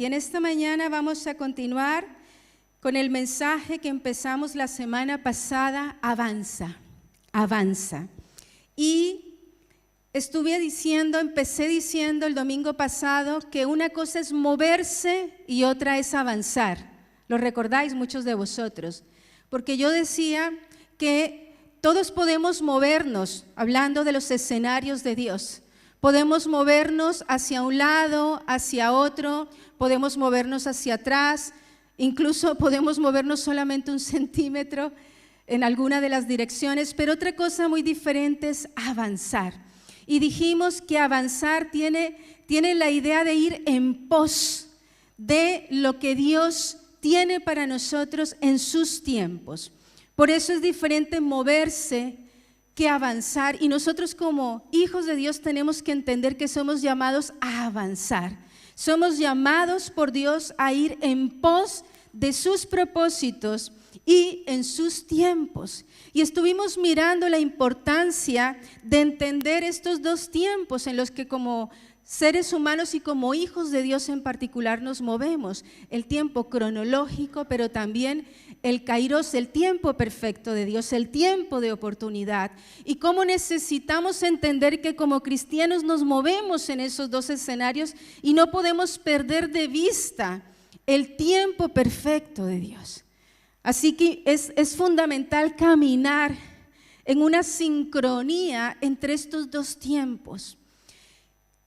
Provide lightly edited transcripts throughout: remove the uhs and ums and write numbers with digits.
Y en esta mañana vamos a continuar con el mensaje que empezamos la semana pasada, avanza, avanza. Y empecé diciendo el domingo pasado que una cosa es moverse y otra es avanzar. ¿Lo recordáis muchos de vosotros? Porque yo decía que todos podemos movernos, hablando de los escenarios de Dios. Podemos movernos hacia un lado, hacia otro, podemos movernos hacia atrás, incluso podemos movernos solamente 1 centímetro en alguna de las direcciones, pero otra cosa muy diferente es avanzar. Y dijimos que avanzar tiene la idea de ir en pos de lo que Dios tiene para nosotros en sus tiempos. Por eso es diferente moverse que avanzar, y nosotros como hijos de Dios tenemos que entender que somos llamados a avanzar. Somos llamados por Dios a ir en pos de sus propósitos y en sus tiempos. Y estuvimos mirando la importancia de entender estos dos tiempos en los que como seres humanos y como hijos de Dios en particular nos movemos. El tiempo cronológico, pero también el kairos, el tiempo perfecto de Dios, el tiempo de oportunidad. Y cómo necesitamos entender que como cristianos nos movemos en esos dos escenarios y no podemos perder de vista el tiempo perfecto de Dios. Así que es fundamental caminar en una sincronía entre estos dos tiempos.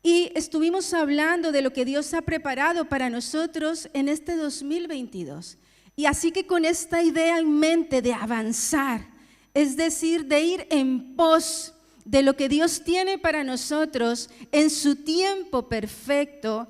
Y estuvimos hablando de lo que Dios ha preparado para nosotros en este 2022. Y así que con esta idea en mente de avanzar, es decir, de ir en pos de lo que Dios tiene para nosotros en su tiempo perfecto,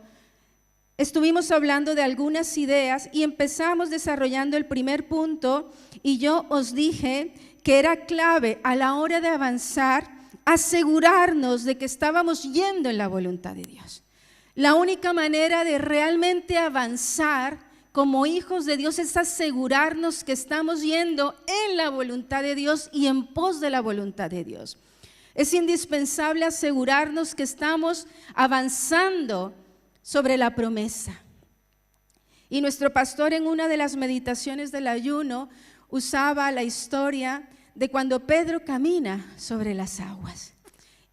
estuvimos hablando de algunas ideas y empezamos desarrollando el primer punto, y yo os dije que era clave a la hora de avanzar asegurarnos de que estábamos yendo en la voluntad de Dios. La única manera de realmente avanzar como hijos de Dios es asegurarnos que estamos yendo en la voluntad de Dios y en pos de la voluntad de Dios. Es indispensable asegurarnos que estamos avanzando sobre la promesa. Y nuestro pastor en una de las meditaciones del ayuno usaba la historia de cuando Pedro camina sobre las aguas.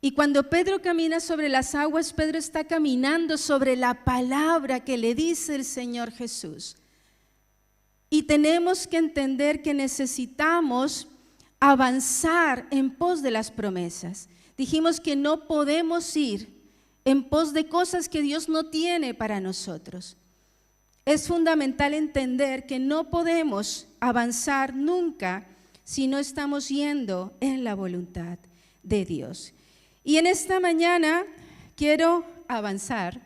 Y cuando Pedro camina sobre las aguas, Pedro está caminando sobre la palabra que le dice el Señor Jesús. Y tenemos que entender que necesitamos avanzar en pos de las promesas. Dijimos que no podemos ir en pos de cosas que Dios no tiene para nosotros. Es fundamental entender que no podemos avanzar nunca si no estamos yendo en la voluntad de Dios. Y en esta mañana quiero avanzar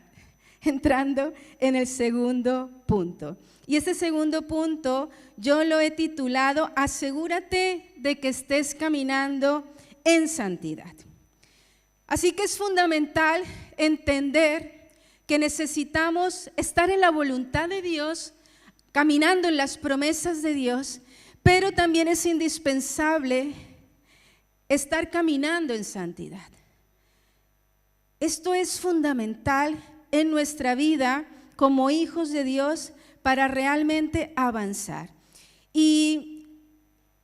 entrando en el segundo punto. Y ese segundo punto yo lo he titulado Asegúrate de que estés caminando en santidad. Así que es fundamental entender que necesitamos estar en la voluntad de Dios, caminando en las promesas de Dios, pero también es indispensable estar caminando en santidad. Esto es fundamental en nuestra vida como hijos de Dios para realmente avanzar. Y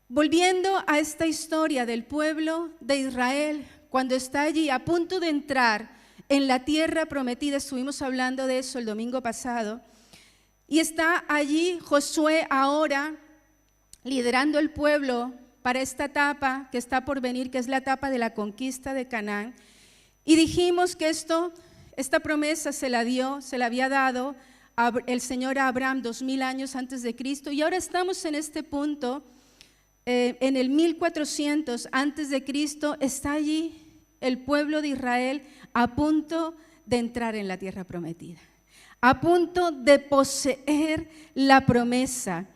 volviendo a esta historia del pueblo de Israel, cuando está allí a punto de entrar en la tierra prometida, estuvimos hablando de eso el domingo pasado, y está allí Josué ahora liderando el pueblo para esta etapa que está por venir, que es la etapa de la conquista de Canaán. Y dijimos que esta promesa se la había dado el Señor a Abraham 2000 años antes de Cristo, y ahora estamos en este punto, en el 1400 antes de Cristo, está allí el pueblo de Israel a punto de entrar en la tierra prometida, a punto de poseer la promesa.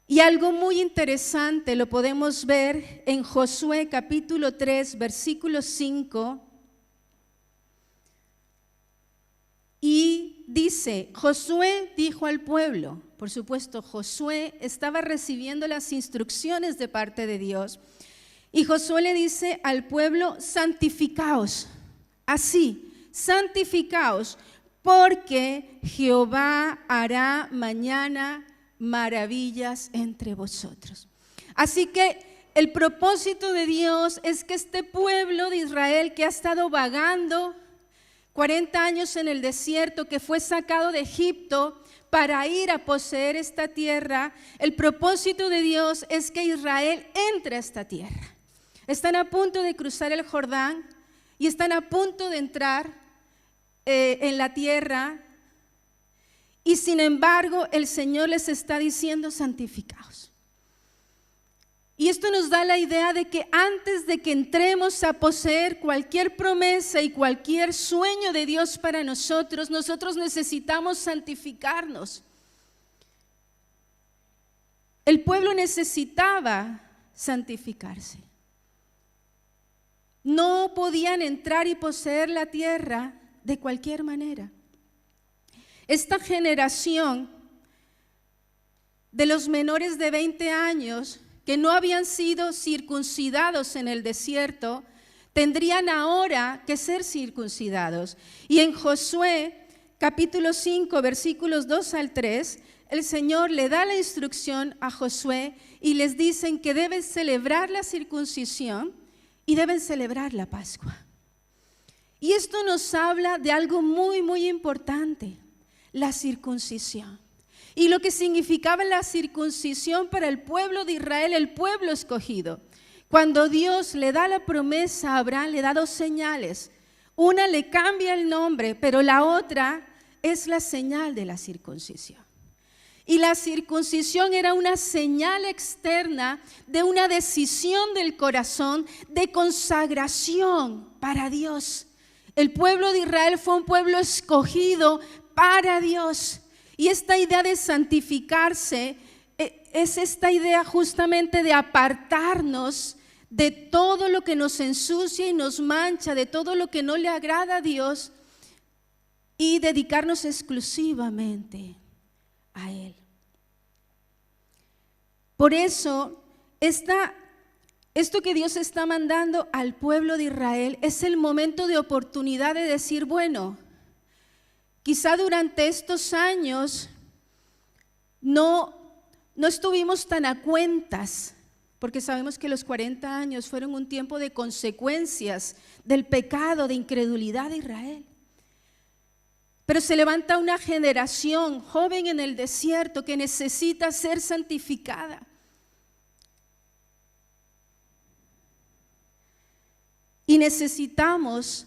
Y algo muy interesante lo podemos ver en Josué capítulo 3, versículo 5. Y dice, Josué dijo al pueblo, por supuesto Josué estaba recibiendo las instrucciones de parte de Dios, y Josué le dice al pueblo, santificaos, así, santificaos, porque Jehová hará mañana maravillas entre vosotros. Así que el propósito de Dios es que este pueblo de Israel que ha estado vagando 40 años en el desierto, que fue sacado de Egipto para ir a poseer esta tierra, el propósito de Dios es que Israel entre a esta tierra. Están a punto de cruzar el Jordán y están a punto de entrar en la tierra, y sin embargo el Señor les está diciendo: santificaos. Y esto nos da la idea de que antes de que entremos a poseer cualquier promesa y cualquier sueño de Dios para nosotros, nosotros necesitamos santificarnos. El pueblo necesitaba santificarse. No podían entrar y poseer la tierra de cualquier manera. Esta generación de los menores de 20 años que no habían sido circuncidados en el desierto, tendrían ahora que ser circuncidados. Y en Josué capítulo 5 versículos 2 al 3, el Señor le da la instrucción a Josué y les dicen que deben celebrar la circuncisión y deben celebrar la Pascua. Y esto nos habla de algo muy, muy importante: la circuncisión. Y lo que significaba la circuncisión para el pueblo de Israel, el pueblo escogido. Cuando Dios le da la promesa a Abraham, le da dos señales. Una le cambia el nombre, pero la otra es la señal de la circuncisión. Y la circuncisión era una señal externa de una decisión del corazón de consagración para Dios. El pueblo de Israel fue un pueblo escogido para Dios. Y esta idea de santificarse es esta idea justamente de apartarnos de todo lo que nos ensucia y nos mancha, de todo lo que no le agrada a Dios, y dedicarnos exclusivamente a Él. Por eso, esto que Dios está mandando al pueblo de Israel es el momento de oportunidad de decir: bueno, quizá durante estos años no estuvimos tan a cuentas, porque sabemos que los 40 años fueron un tiempo de consecuencias del pecado, de incredulidad de Israel. Pero se levanta una generación joven en el desierto que necesita ser santificada. Y necesitamos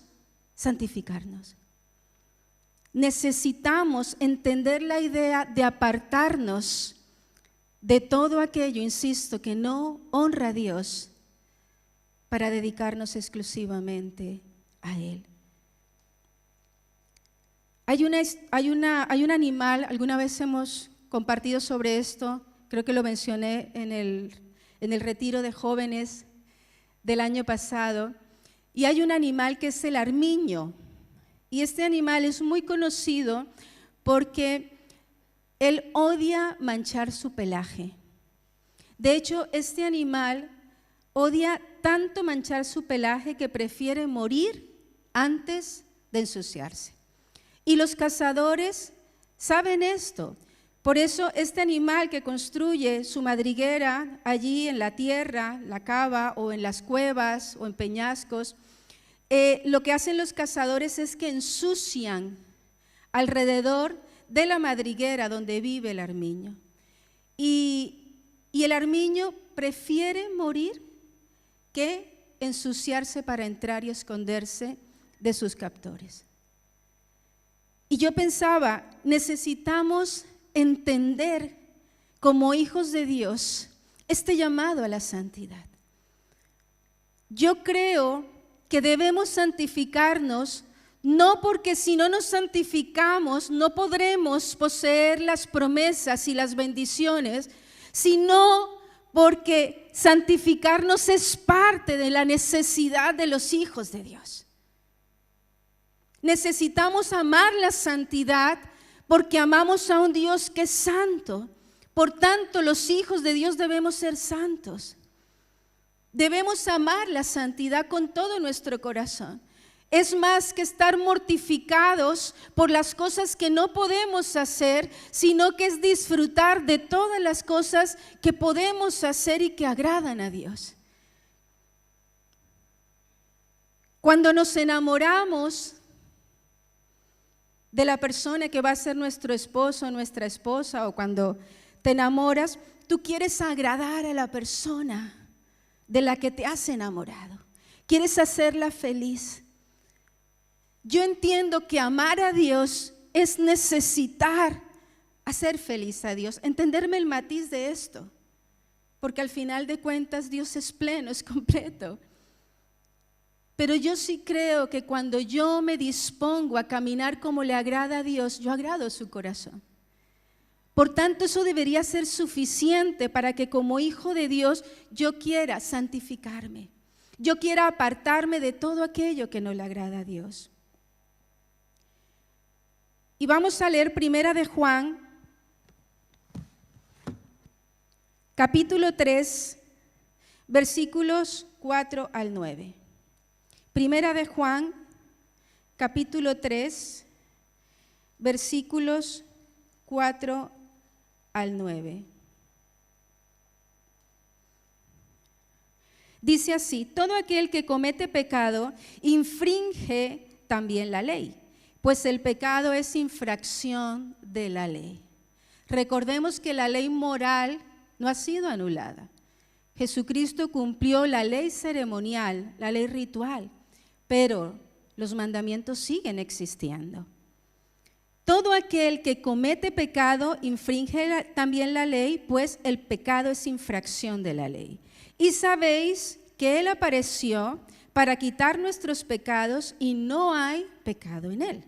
santificarnos. Necesitamos entender la idea de apartarnos de todo aquello, insisto, que no honra a Dios, para dedicarnos exclusivamente a Él. Hay un animal, alguna vez hemos compartido sobre esto, creo que lo mencioné en el retiro de jóvenes del año pasado, y hay un animal que es el armiño. Y este animal es muy conocido porque él odia manchar su pelaje. De hecho, este animal odia tanto manchar su pelaje que prefiere morir antes de ensuciarse. Y los cazadores saben esto. Por eso este animal que construye su madriguera allí en la tierra, la cava o en las cuevas o en peñascos, lo que hacen los cazadores es que ensucian alrededor de la madriguera donde vive el armiño. Y el armiño prefiere morir que ensuciarse para entrar y esconderse de sus captores. Y yo pensaba, necesitamos entender como hijos de Dios este llamado a la santidad. Yo creo que debemos santificarnos, no porque si no nos santificamos no podremos poseer las promesas y las bendiciones, sino porque santificarnos es parte de la necesidad de los hijos de Dios. Necesitamos amar la santidad porque amamos a un Dios que es santo. Por tanto, los hijos de Dios debemos ser santos. Debemos amar la santidad con todo nuestro corazón. es más que estar mortificados por las cosas que no podemos hacer, sino que es disfrutar de todas las cosas que podemos hacer y que agradan a Dios. Cuando nos enamoramos de la persona que va a ser nuestro esposo o nuestra esposa, o cuando te enamoras, tú quieres agradar a la persona de la que te has enamorado. Quieres hacerla feliz. Yo entiendo que amar a Dios es necesitar hacer feliz a Dios. Entenderme el matiz de esto, porque al final de cuentas Dios es pleno, es completo. Pero yo sí creo que cuando yo me dispongo a caminar como le agrada a Dios, yo agrado su corazón. Por tanto, eso debería ser suficiente para que como hijo de Dios yo quiera santificarme. Yo quiera apartarme de todo aquello que no le agrada a Dios. Y vamos a leer Primera de Juan, capítulo 3, versículos 4 al 9. Primera de Juan, capítulo 3, versículos 4 al 9. Dice así: todo aquel que comete pecado infringe también la ley, pues el pecado es infracción de la ley. Recordemos que la ley moral no ha sido anulada. Jesucristo cumplió la ley ceremonial, la ley ritual, pero los mandamientos siguen existiendo. Todo aquel que comete pecado infringe también la ley, pues el pecado es infracción de la ley. Y sabéis que Él apareció para quitar nuestros pecados y no hay pecado en Él.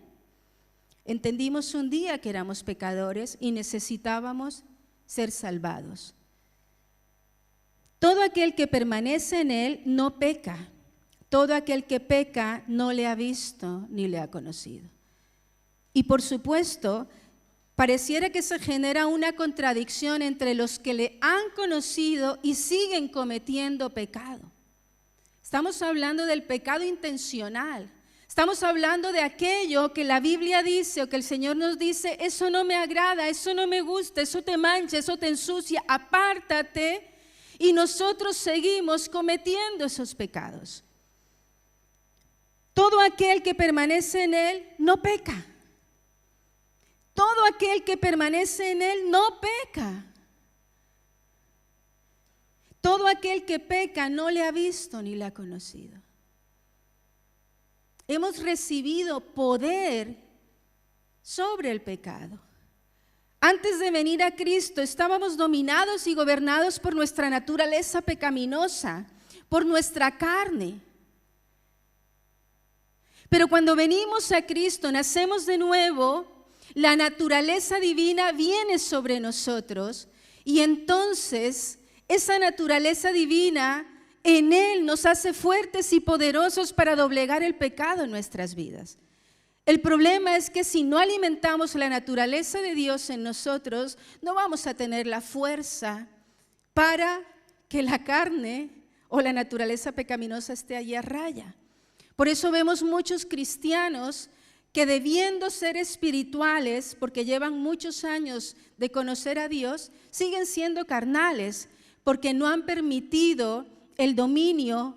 Entendimos un día que éramos pecadores y necesitábamos ser salvados. Todo aquel que permanece en Él no peca. Todo aquel que peca no le ha visto ni le ha conocido. Y por supuesto, pareciera que se genera una contradicción entre los que le han conocido y siguen cometiendo pecado. Estamos hablando del pecado intencional. Estamos hablando de aquello que la Biblia dice o que el Señor nos dice: eso no me agrada, eso no me gusta, eso te mancha, eso te ensucia, apártate. Y nosotros seguimos cometiendo esos pecados. Todo aquel que permanece en Él no peca. Todo aquel que permanece en Él no peca. Todo aquel que peca no le ha visto ni le ha conocido. Hemos recibido poder sobre el pecado. Antes de venir a Cristo estábamos dominados y gobernados por nuestra naturaleza pecaminosa, por nuestra carne. Pero cuando venimos a Cristo, nacemos de nuevo, la naturaleza divina viene sobre nosotros y entonces esa naturaleza divina en Él nos hace fuertes y poderosos para doblegar el pecado en nuestras vidas. El problema es que si no alimentamos la naturaleza de Dios en nosotros, no vamos a tener la fuerza para que la carne o la naturaleza pecaminosa esté allí a raya. Por eso vemos muchos cristianos que, debiendo ser espirituales, porque llevan muchos años de conocer a Dios, siguen siendo carnales, porque no han permitido el dominio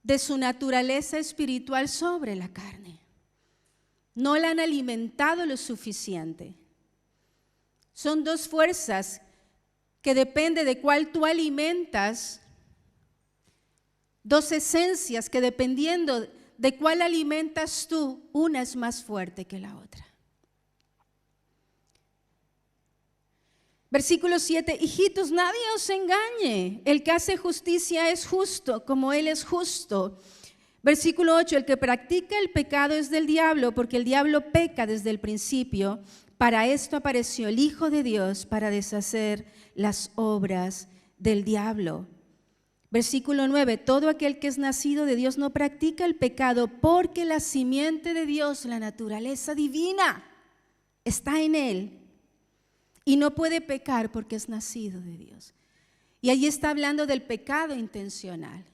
de su naturaleza espiritual sobre la carne. No la han alimentado lo suficiente. Son dos fuerzas que depende de cuál tú alimentas, dos esencias que dependiendo de cuál alimentas tú, una es más fuerte que la otra. Versículo 7, hijitos, nadie os engañe, el que hace justicia es justo, como Él es justo. Versículo 8, el que practica el pecado es del diablo, porque el diablo peca desde el principio. Para esto apareció el Hijo de Dios, para deshacer las obras del diablo. Versículo 9, todo aquel que es nacido de Dios no practica el pecado, porque la simiente de Dios, la naturaleza divina, está en él. Y no puede pecar porque es nacido de Dios. Y allí está hablando del pecado intencional.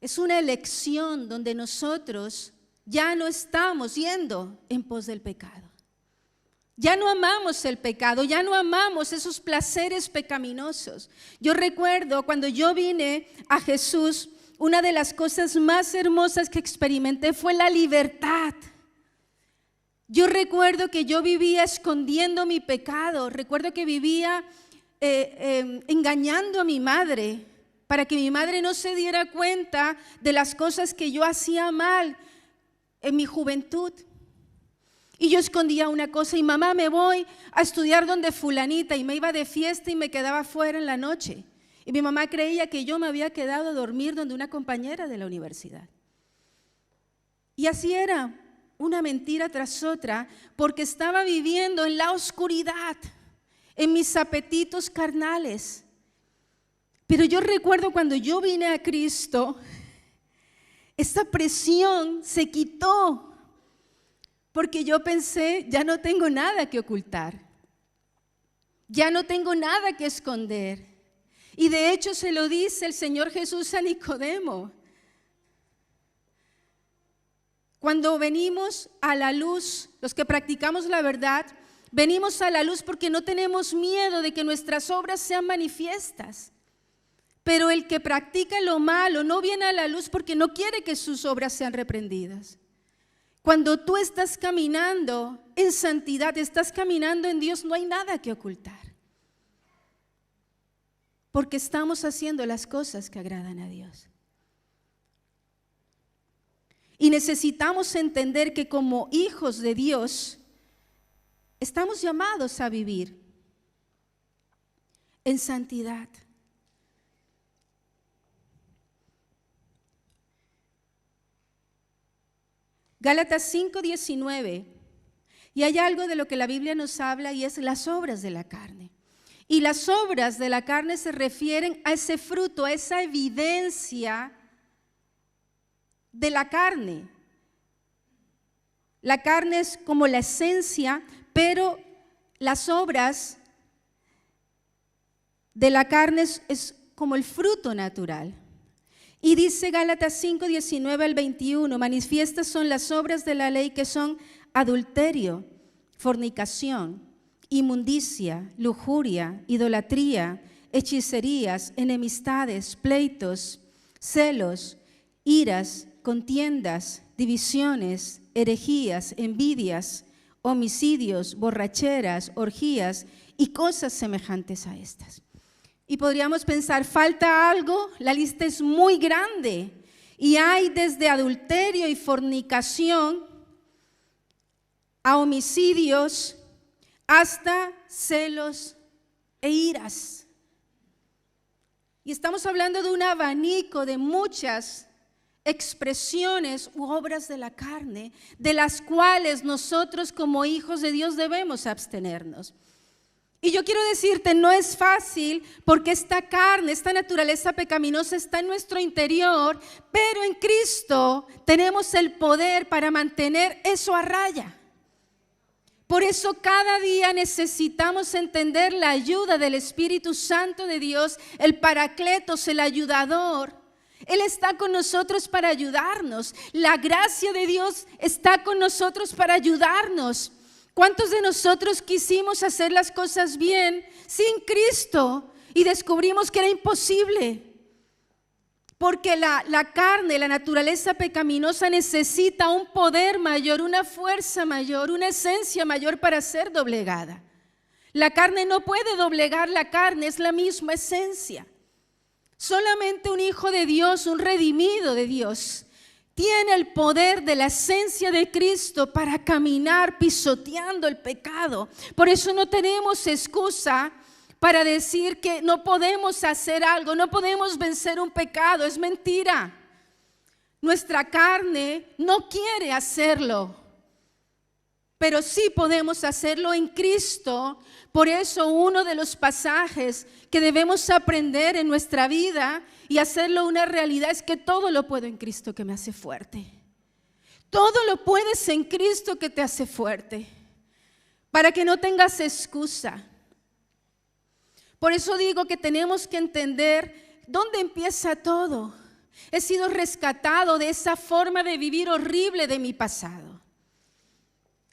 Es una elección donde nosotros ya no estamos yendo en pos del pecado. Ya no amamos el pecado, ya no amamos esos placeres pecaminosos. Yo recuerdo cuando yo vine a Jesús, una de las cosas más hermosas que experimenté fue la libertad. Yo recuerdo que yo vivía escondiendo mi pecado, recuerdo que vivía engañando a mi madre para que mi madre no se diera cuenta de las cosas que yo hacía mal en mi juventud. Y yo escondía una cosa y mamá, me voy a estudiar donde fulanita, y me iba de fiesta y me quedaba fuera en la noche. Y mi mamá creía que yo me había quedado a dormir donde una compañera de la universidad. Y así era, una mentira tras otra, porque estaba viviendo en la oscuridad, en mis apetitos carnales. Pero yo recuerdo cuando yo vine a Cristo, esta presión se quitó. Porque yo pensé, ya no tengo nada que ocultar, ya no tengo nada que esconder. Y de hecho se lo dice el Señor Jesús a Nicodemo. Cuando venimos a la luz, los que practicamos la verdad, venimos a la luz porque no tenemos miedo de que nuestras obras sean manifiestas. Pero el que practica lo malo no viene a la luz porque no quiere que sus obras sean reprendidas. Cuando tú estás caminando en santidad, estás caminando en Dios, no hay nada que ocultar. Porque estamos haciendo las cosas que agradan a Dios. Y necesitamos entender que como hijos de Dios, estamos llamados a vivir en santidad. Gálatas 5:19, y hay algo de lo que la Biblia nos habla y es las obras de la carne. Y las obras de la carne se refieren a ese fruto, a esa evidencia de la carne. La carne es como la esencia, pero las obras de la carne es como el fruto natural. Y dice Gálatas 5:19 al 21, manifiestas son las obras de la ley que son adulterio, fornicación, inmundicia, lujuria, idolatría, hechicerías, enemistades, pleitos, celos, iras, contiendas, divisiones, herejías, envidias, homicidios, borracheras, orgías y cosas semejantes a estas. Y podríamos pensar, ¿falta algo? La lista es muy grande y hay desde adulterio y fornicación a homicidios hasta celos e iras. Y estamos hablando de un abanico de muchas expresiones u obras de la carne, de las cuales nosotros como hijos de Dios debemos abstenernos. Y yo quiero decirte, no es fácil porque esta carne, esta naturaleza pecaminosa está en nuestro interior, pero en Cristo tenemos el poder para mantener eso a raya. Por eso cada día necesitamos entender la ayuda del Espíritu Santo de Dios, el Paracletos, el ayudador. Él está con nosotros para ayudarnos. La gracia de Dios está con nosotros para ayudarnos. ¿Cuántos de nosotros quisimos hacer las cosas bien sin Cristo y descubrimos que era imposible? Porque la carne, la naturaleza pecaminosa necesita un poder mayor, una fuerza mayor, una esencia mayor para ser doblegada. La carne no puede doblegar la carne, es la misma esencia. Solamente un hijo de Dios, un redimido de Dios, tiene el poder de la esencia de Cristo para caminar pisoteando el pecado. Por eso no tenemos excusa para decir que no podemos hacer algo, no podemos vencer un pecado. Es mentira. Nuestra carne no quiere hacerlo, pero sí podemos hacerlo en Cristo. Por eso uno de los pasajes que debemos aprender en nuestra vida y hacerlo una realidad es que todo lo puedo en Cristo que me hace fuerte. Todo lo puedes en Cristo que te hace fuerte, para que no tengas excusa. Por eso digo que tenemos que entender dónde empieza todo. He sido rescatado de esa forma de vivir horrible de mi pasado.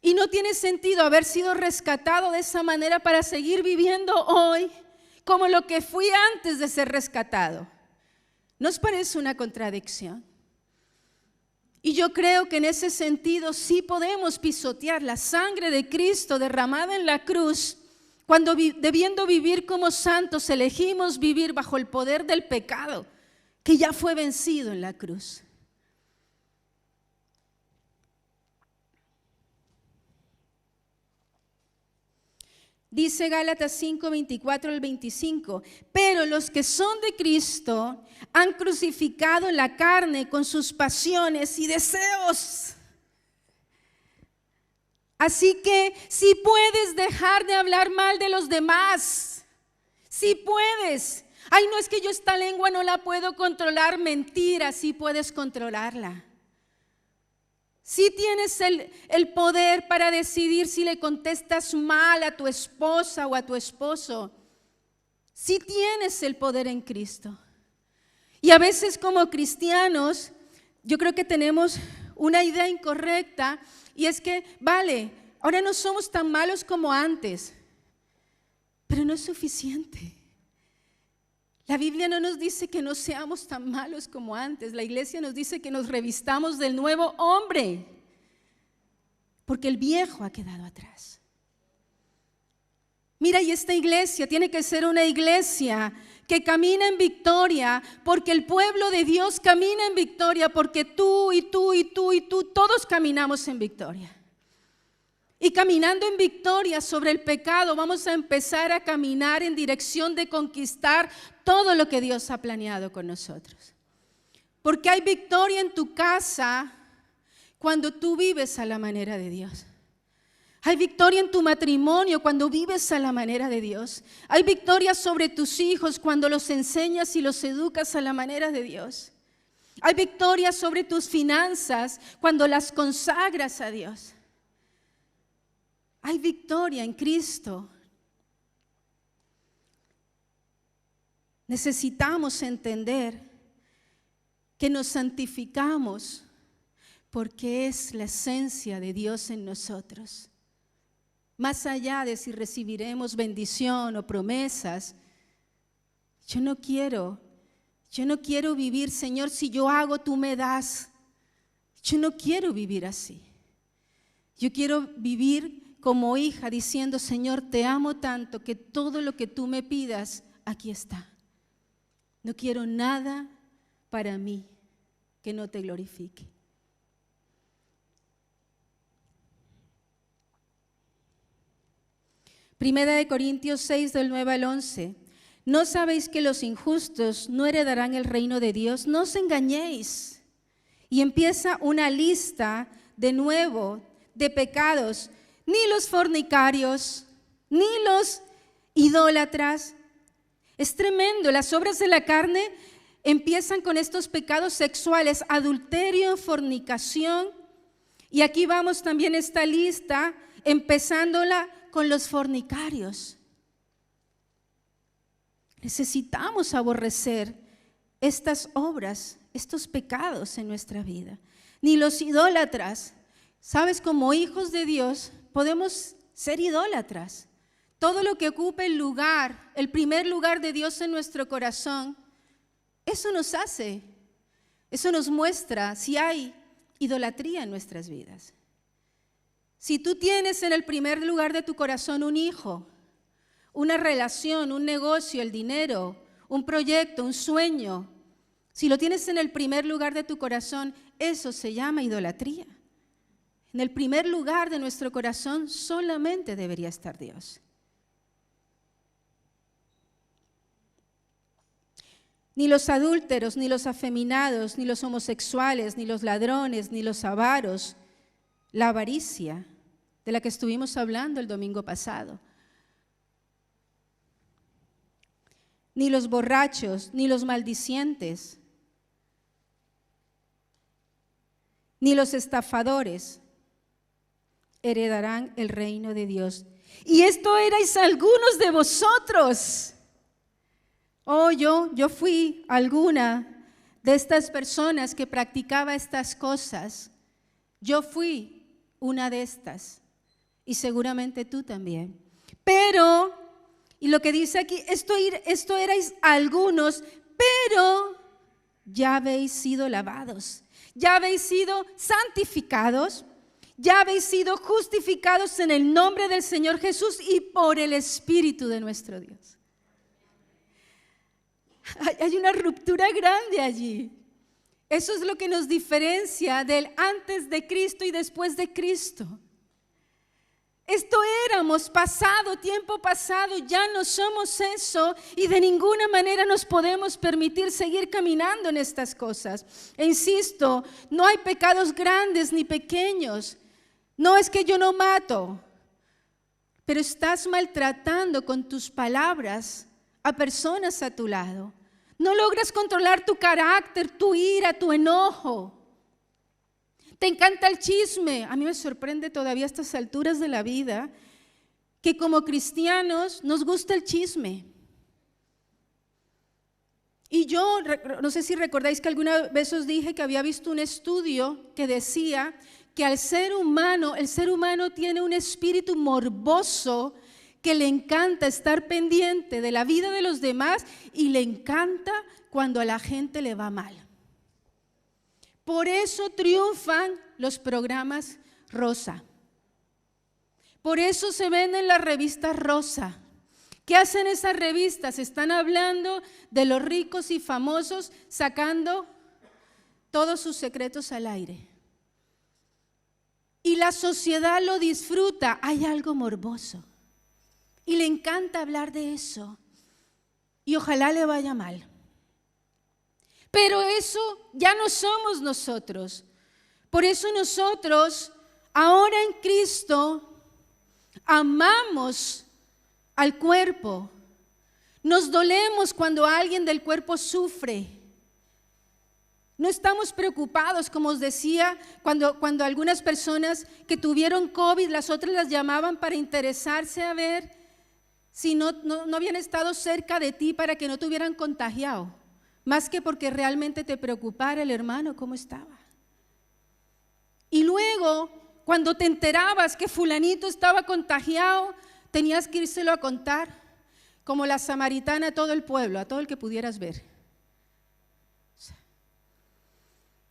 Y no tiene sentido haber sido rescatado de esa manera para seguir viviendo hoy como lo que fui antes de ser rescatado. ¿No os parece una contradicción? Y yo creo que en ese sentido sí podemos pisotear la sangre de Cristo derramada en la cruz, cuando debiendo vivir como santos elegimos vivir bajo el poder del pecado que ya fue vencido en la cruz. Dice Gálatas 5, 24 al 25, pero los que son de Cristo han crucificado la carne con sus pasiones y deseos. Así que si puedes dejar de hablar mal de los demás, si puedes. Ay, no, es que yo esta lengua no la puedo controlar. Mentira, sí puedes controlarla. Sí tienes el poder para decidir si le contestas mal a tu esposa o a tu esposo. Sí tienes el poder en Cristo. Y a veces como cristianos, yo creo que tenemos una idea incorrecta y es que, vale, ahora no somos tan malos como antes, pero no es suficiente. La Biblia no nos dice que no seamos tan malos como antes. La iglesia nos dice que nos revistamos del nuevo hombre, porque el viejo ha quedado atrás. Mira, y esta iglesia tiene que ser una iglesia que camina en victoria, porque el pueblo de Dios camina en victoria, porque tú y tú y tú y tú, todos caminamos en victoria. Y caminando en victoria sobre el pecado, vamos a empezar a caminar en dirección de conquistar todo lo que Dios ha planeado con nosotros. Porque hay victoria en tu casa cuando tú vives a la manera de Dios. Hay victoria en tu matrimonio cuando vives a la manera de Dios. Hay victoria sobre tus hijos cuando los enseñas y los educas a la manera de Dios. Hay victoria sobre tus finanzas cuando las consagras a Dios. Hay victoria en Cristo. Necesitamos entender que nos santificamos porque es la esencia de Dios en nosotros. Más allá de si recibiremos bendición o promesas, yo no quiero vivir, Señor, si yo hago, tú me das. Yo no quiero vivir así. Yo quiero vivir como hija diciendo, Señor, te amo tanto que todo lo que tú me pidas, aquí está. No quiero nada para mí que no te glorifique. Primera de Corintios 6, del 9 al 11. ¿No sabéis que los injustos no heredarán el reino de Dios? No os engañéis. Y empieza una lista de nuevo de pecados. Ni los fornicarios, ni los idólatras. Es tremendo, las obras de la carne empiezan con estos pecados sexuales, adulterio, fornicación. Y aquí vamos también esta lista, empezándola con los fornicarios. Necesitamos aborrecer estas obras, estos pecados en nuestra vida. Ni los idólatras. Sabes, como hijos de Dios podemos ser idólatras. Todo lo que ocupe el lugar, el primer lugar de Dios en nuestro corazón, eso nos muestra si hay idolatría en nuestras vidas. Si tú tienes en el primer lugar de tu corazón un hijo, una relación, un negocio, el dinero, un proyecto, un sueño, si lo tienes en el primer lugar de tu corazón, eso se llama idolatría. En el primer lugar de nuestro corazón solamente debería estar Dios. Ni los adúlteros, ni los afeminados, ni los homosexuales, ni los ladrones, ni los avaros, la avaricia, de la que estuvimos hablando el domingo pasado, ni los borrachos, ni los maldicientes, ni los estafadores heredarán el reino de Dios. Y esto erais algunos de vosotros. Oh, yo fui alguna de estas personas que practicaba estas cosas, yo fui una de estas y seguramente tú también. Pero, y lo que dice aquí, esto erais algunos, pero ya habéis sido lavados, ya habéis sido santificados, ya habéis sido justificados en el nombre del Señor Jesús y por el Espíritu de nuestro Dios. Hay una ruptura grande allí. Eso es lo que nos diferencia del antes de Cristo y después de Cristo. Esto éramos pasado, tiempo pasado, ya no somos eso y de ninguna manera nos podemos permitir seguir caminando en estas cosas. E insisto, no hay pecados grandes ni pequeños. No es que yo no mato, pero estás maltratando con tus palabras a personas a tu lado. No logras controlar tu carácter, tu ira, tu enojo. Te encanta el chisme. A mí me sorprende todavía a estas alturas de la vida que como cristianos nos gusta el chisme. Y yo, no sé si recordáis que alguna vez os dije que había visto un estudio que decía que al ser humano, el ser humano tiene un espíritu morboso que le encanta estar pendiente de la vida de los demás y le encanta cuando a la gente le va mal. Por eso triunfan los programas rosa. Por eso se venden las revistas rosa. ¿Qué hacen esas revistas? Están hablando de los ricos y famosos, sacando todos sus secretos al aire. Y la sociedad lo disfruta. Hay algo morboso. Y le encanta hablar de eso. Y ojalá le vaya mal. Pero eso ya no somos nosotros. Por eso nosotros, ahora en Cristo, amamos al cuerpo. Nos dolemos cuando alguien del cuerpo sufre. No estamos preocupados, como os decía, cuando algunas personas que tuvieron COVID, las otras las llamaban para interesarse a ver si no habían estado cerca de ti para que no te hubieran contagiado. Más que porque realmente te preocupara el hermano cómo estaba. Y luego, cuando te enterabas que fulanito estaba contagiado, tenías que írselo a contar, como la samaritana a todo el pueblo, a todo el que pudieras ver.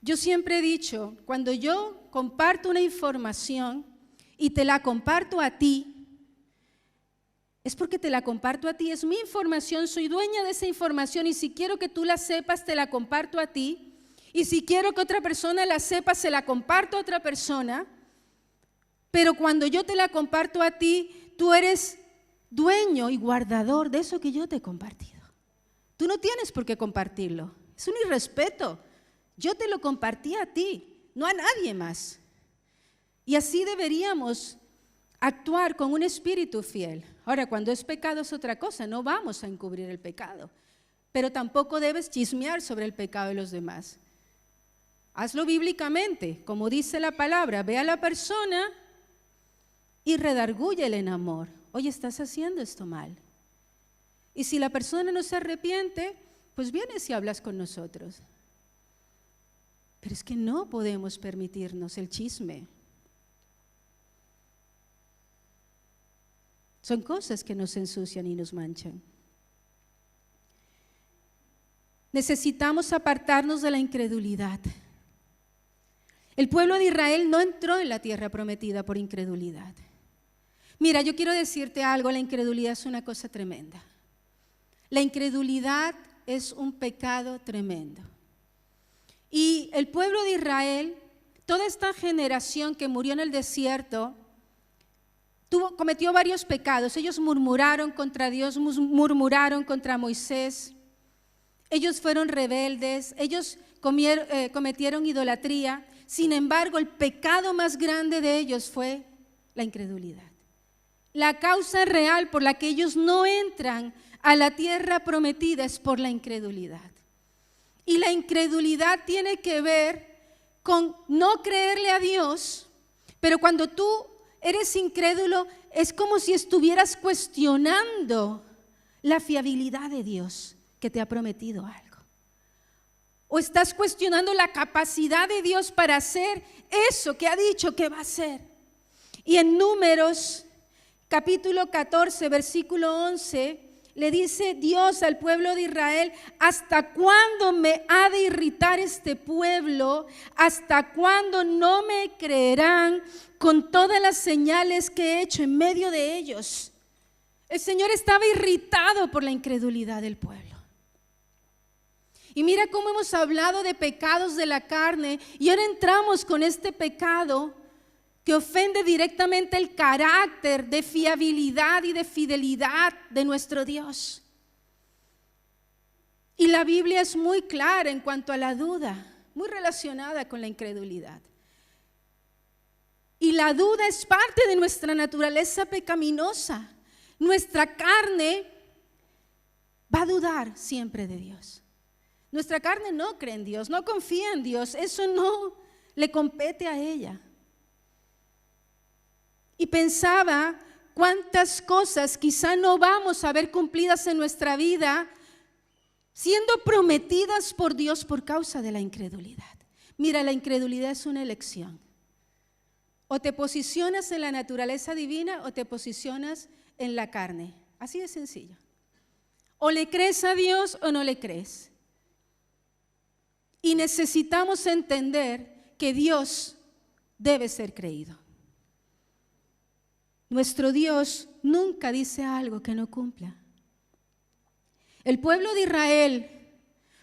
Yo siempre he dicho, cuando yo comparto una información y te la comparto a ti, es porque te la comparto a ti, es mi información, soy dueña de esa información y si quiero que tú la sepas, te la comparto a ti. Y si quiero que otra persona la sepa, se la comparto a otra persona. Pero cuando yo te la comparto a ti, tú eres dueño y guardador de eso que yo te he compartido. Tú no tienes por qué compartirlo, es un irrespeto. Yo te lo compartí a ti, no a nadie más. Y así deberíamos actuar con un espíritu fiel. Ahora, cuando es pecado es otra cosa, no vamos a encubrir el pecado, pero tampoco debes chismear sobre el pecado de los demás. Hazlo bíblicamente, como dice la palabra, ve a la persona y redargúyele en amor. Oye, estás haciendo esto mal. Y si la persona no se arrepiente, pues vienes y hablas con nosotros. Pero es que no podemos permitirnos el chisme. Son cosas que nos ensucian y nos manchan. Necesitamos apartarnos de la incredulidad. El pueblo de Israel no entró en la tierra prometida por incredulidad. Mira, yo quiero decirte algo, la incredulidad es una cosa tremenda. La incredulidad es un pecado tremendo. Y el pueblo de Israel, toda esta generación que murió en el desierto, cometió varios pecados. Ellos murmuraron contra Dios, murmuraron contra Moisés. Ellos fueron rebeldes, ellos cometieron idolatría. Sin embargo, el pecado más grande de ellos fue la incredulidad. La causa real por la que ellos no entran a la tierra prometida es por la incredulidad. Y la incredulidad tiene que ver con no creerle a Dios, pero cuando tú eres incrédulo, es como si estuvieras cuestionando la fiabilidad de Dios que te ha prometido algo. O o estás cuestionando la capacidad de Dios para hacer eso que ha dicho que va a hacer. Y en Números capítulo 14, versículo 11, le dice Dios al pueblo de Israel: ¿hasta cuándo me ha de irritar este pueblo? ¿Hasta cuándo no me creerán con todas las señales que he hecho en medio de ellos? El Señor estaba irritado por la incredulidad del pueblo. Y mira cómo hemos hablado de pecados de la carne, y ahora entramos con este pecado que ofende directamente el carácter de fiabilidad y de fidelidad de nuestro Dios. Y la Biblia es muy clara en cuanto a la duda, muy relacionada con la incredulidad. Y la duda es parte de nuestra naturaleza pecaminosa. Nuestra carne va a dudar siempre de Dios. Nuestra carne no cree en Dios, no confía en Dios, eso no le compete a ella. Y pensaba cuántas cosas quizá no vamos a ver cumplidas en nuestra vida, siendo prometidas por Dios por causa de la incredulidad. Mira, la incredulidad es una elección. O te posicionas en la naturaleza divina o te posicionas en la carne. Así de sencillo. O le crees a Dios o no le crees. Y necesitamos entender que Dios debe ser creído. Nuestro Dios nunca dice algo que no cumpla. El pueblo de Israel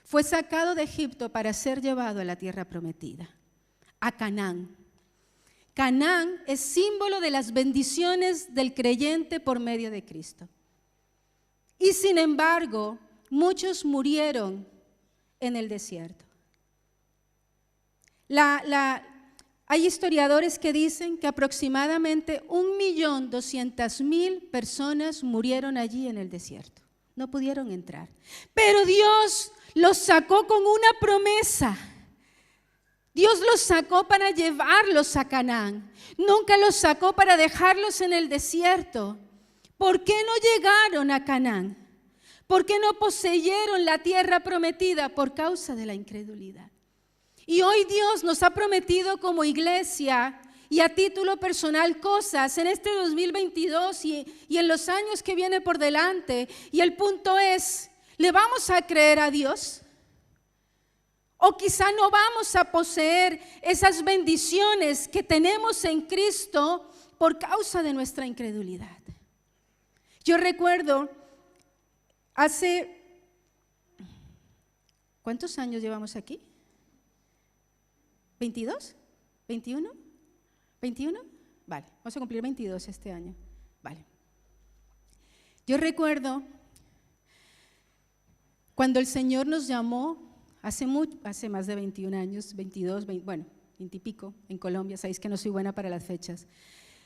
fue sacado de Egipto para ser llevado a la tierra prometida, a Canaán. Canaán es símbolo de las bendiciones del creyente por medio de Cristo. Y sin embargo, muchos murieron en el desierto. Hay historiadores que dicen que aproximadamente 1.200.000 personas murieron allí en el desierto. No pudieron entrar. Pero Dios los sacó con una promesa. Dios los sacó para llevarlos a Canaán. Nunca los sacó para dejarlos en el desierto. ¿Por qué no llegaron a Canaán? ¿Por qué no poseyeron la tierra prometida? Por causa de la incredulidad. Y hoy Dios nos ha prometido como iglesia y a título personal cosas en este 2022 y en los años que vienen por delante. Y el punto es, ¿le vamos a creer a Dios? O quizá no vamos a poseer esas bendiciones que tenemos en Cristo por causa de nuestra incredulidad. Yo recuerdo ¿cuántos años llevamos aquí? ¿22? ¿21? ¿21? Vale, vamos a cumplir 22 este año. Vale. Yo recuerdo cuando el Señor nos llamó hace más de 21 años, 22, 20 y pico en Colombia. Sabéis que no soy buena para las fechas.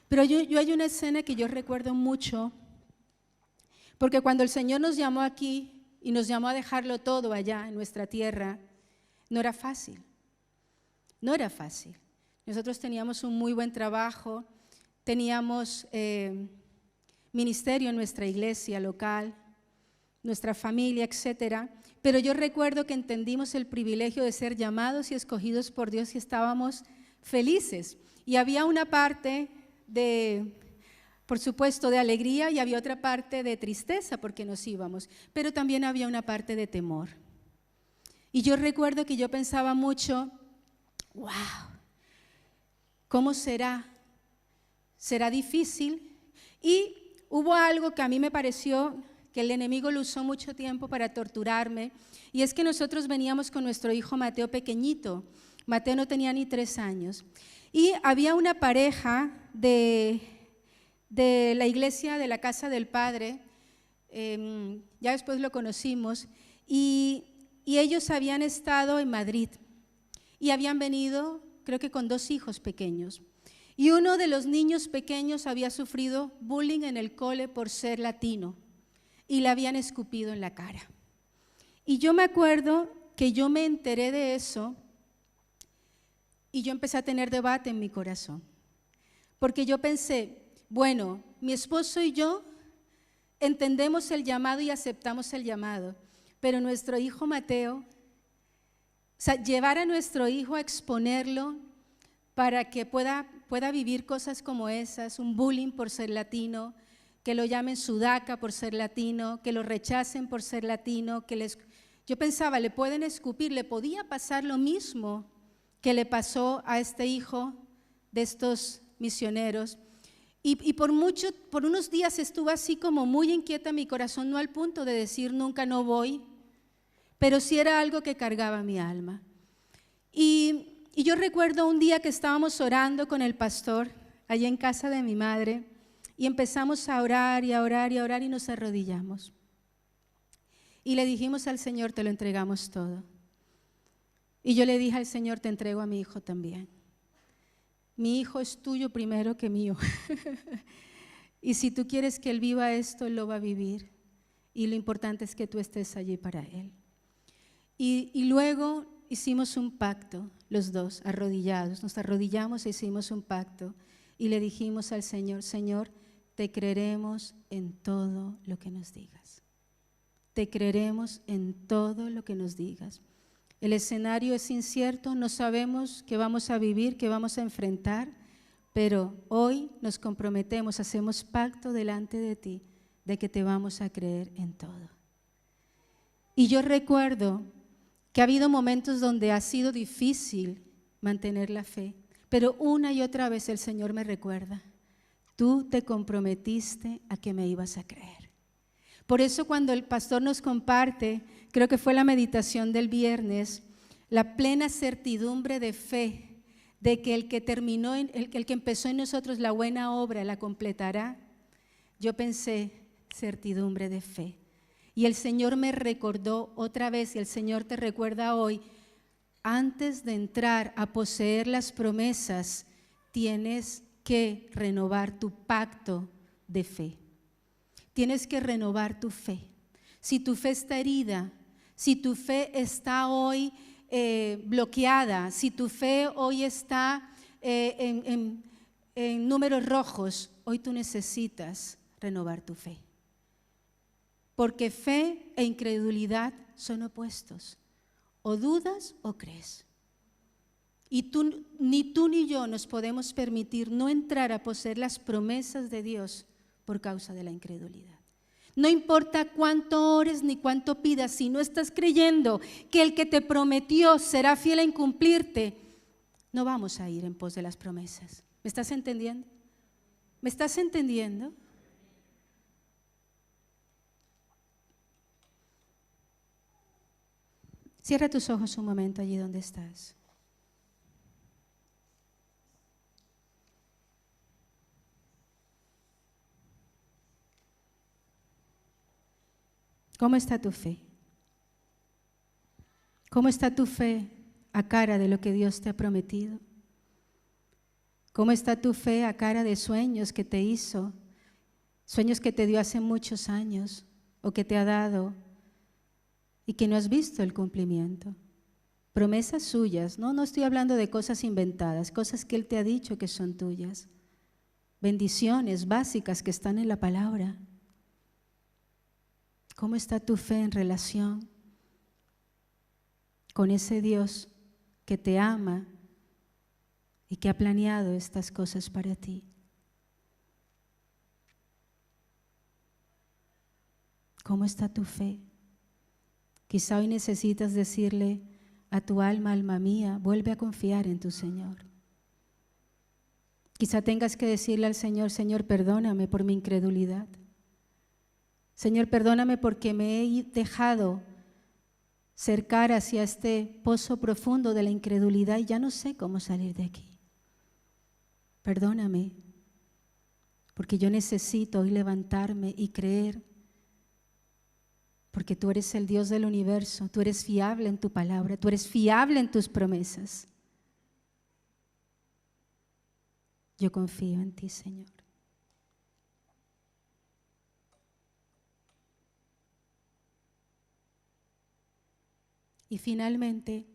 Pero yo hay una escena que yo recuerdo mucho, porque cuando el Señor nos llamó aquí y nos llamó a dejarlo todo allá en nuestra tierra, no era fácil. No era fácil. Nosotros teníamos un muy buen trabajo, teníamos ministerio en nuestra iglesia local, nuestra familia, etcétera. Pero yo recuerdo que entendimos el privilegio de ser llamados y escogidos por Dios y estábamos felices. Y había una parte por supuesto, de alegría, y había otra parte de tristeza porque nos íbamos, pero también había una parte de temor. Y yo recuerdo que yo pensaba mucho, wow, ¿cómo será? ¿Será difícil? Y hubo algo que a mí me pareció que el enemigo lo usó mucho tiempo para torturarme, y es que nosotros veníamos con nuestro hijo Mateo pequeñito. Mateo no tenía ni 3 años. Y había una pareja de la iglesia de la Casa del Padre, ya después lo conocimos, y ellos habían estado en Madrid y habían venido, creo que con 2 hijos pequeños. Y uno de los niños pequeños había sufrido bullying en el cole por ser latino y le habían escupido en la cara. Y yo me acuerdo que yo me enteré de eso y yo empecé a tener debate en mi corazón, porque yo pensé, bueno, mi esposo y yo entendemos el llamado y aceptamos el llamado, pero nuestro hijo Mateo sea, llevar a nuestro hijo a exponerlo para que pueda vivir cosas como esas, un bullying por ser latino, que lo llamen sudaca por ser latino, que lo rechacen por ser latino, yo pensaba, le pueden escupir, le podía pasar lo mismo que le pasó a este hijo de estos misioneros. Y por unos días estuve así como muy inquieta mi corazón, no al punto de decir nunca no voy, pero sí era algo que cargaba mi alma. Y yo recuerdo un día que estábamos orando con el pastor allá en casa de mi madre y empezamos a orar y a orar y a orar y nos arrodillamos. Y le dijimos al Señor, te lo entregamos todo. Y yo le dije al Señor, te entrego a mi hijo también. Mi hijo es tuyo primero que mío. Y si tú quieres que él viva esto, él lo va a vivir. Y lo importante es que tú estés allí para él. Y luego hicimos un pacto, los dos, arrodillados. Nos arrodillamos e hicimos un pacto. Y le dijimos al Señor, Señor, te creeremos en todo lo que nos digas. Te creeremos en todo lo que nos digas. El escenario es incierto, no sabemos qué vamos a vivir, qué vamos a enfrentar, pero hoy nos comprometemos, hacemos pacto delante de ti de que te vamos a creer en todo. Y yo recuerdo que ha habido momentos donde ha sido difícil mantener la fe, pero una y otra vez el Señor me recuerda, tú te comprometiste a que me ibas a creer. Por eso cuando el pastor nos comparte, creo que fue la meditación del viernes, la plena certidumbre de fe de que el que empezó en nosotros la buena obra la completará, yo pensé, certidumbre de fe. Y el Señor me recordó otra vez, y el Señor te recuerda hoy, antes de entrar a poseer las promesas, tienes que renovar tu pacto de fe. Tienes que renovar tu fe. Si tu fe está herida, si tu fe está hoy bloqueada, si tu fe hoy está en números rojos, hoy tú necesitas renovar tu fe. Porque fe e incredulidad son opuestos. O dudas o crees. Y ni tú ni yo nos podemos permitir no entrar a poseer las promesas de Dios por causa de la incredulidad. No importa cuánto ores ni cuánto pidas, si no estás creyendo que el que te prometió será fiel en cumplirte, no vamos a ir en pos de las promesas. ¿Me estás entendiendo? ¿Me estás entendiendo? Cierra tus ojos un momento allí donde estás. ¿Cómo está tu fe? ¿Cómo está tu fe a cara de lo que Dios te ha prometido? ¿Cómo está tu fe a cara de sueños que te hizo? Sueños que te dio hace muchos años o que te ha dado y que no has visto el cumplimiento. Promesas suyas, no estoy hablando de cosas inventadas, cosas que Él te ha dicho que son tuyas. Bendiciones básicas que están en la palabra. ¿Cómo está tu fe en relación con ese Dios que te ama y que ha planeado estas cosas para ti? ¿Cómo está tu fe? Quizá hoy necesitas decirle a tu alma, alma mía, vuelve a confiar en tu Señor. Quizá tengas que decirle al Señor, Señor, perdóname por mi incredulidad. Señor, perdóname porque me he dejado cercar hacia este pozo profundo de la incredulidad y ya no sé cómo salir de aquí. Perdóname, porque yo necesito hoy levantarme y creer, porque tú eres el Dios del universo, tú eres fiable en tu palabra, tú eres fiable en tus promesas. Yo confío en ti, Señor. Y finalmente,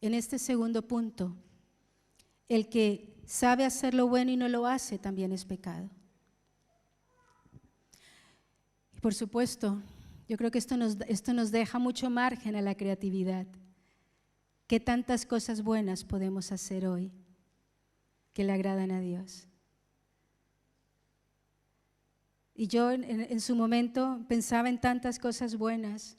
en este segundo punto, el que sabe hacer lo bueno y no lo hace también es pecado. Y por supuesto, yo creo que esto nos deja mucho margen a la creatividad. ¿Qué tantas cosas buenas podemos hacer hoy que le agradan a Dios? Y yo en su momento pensaba en tantas cosas buenas.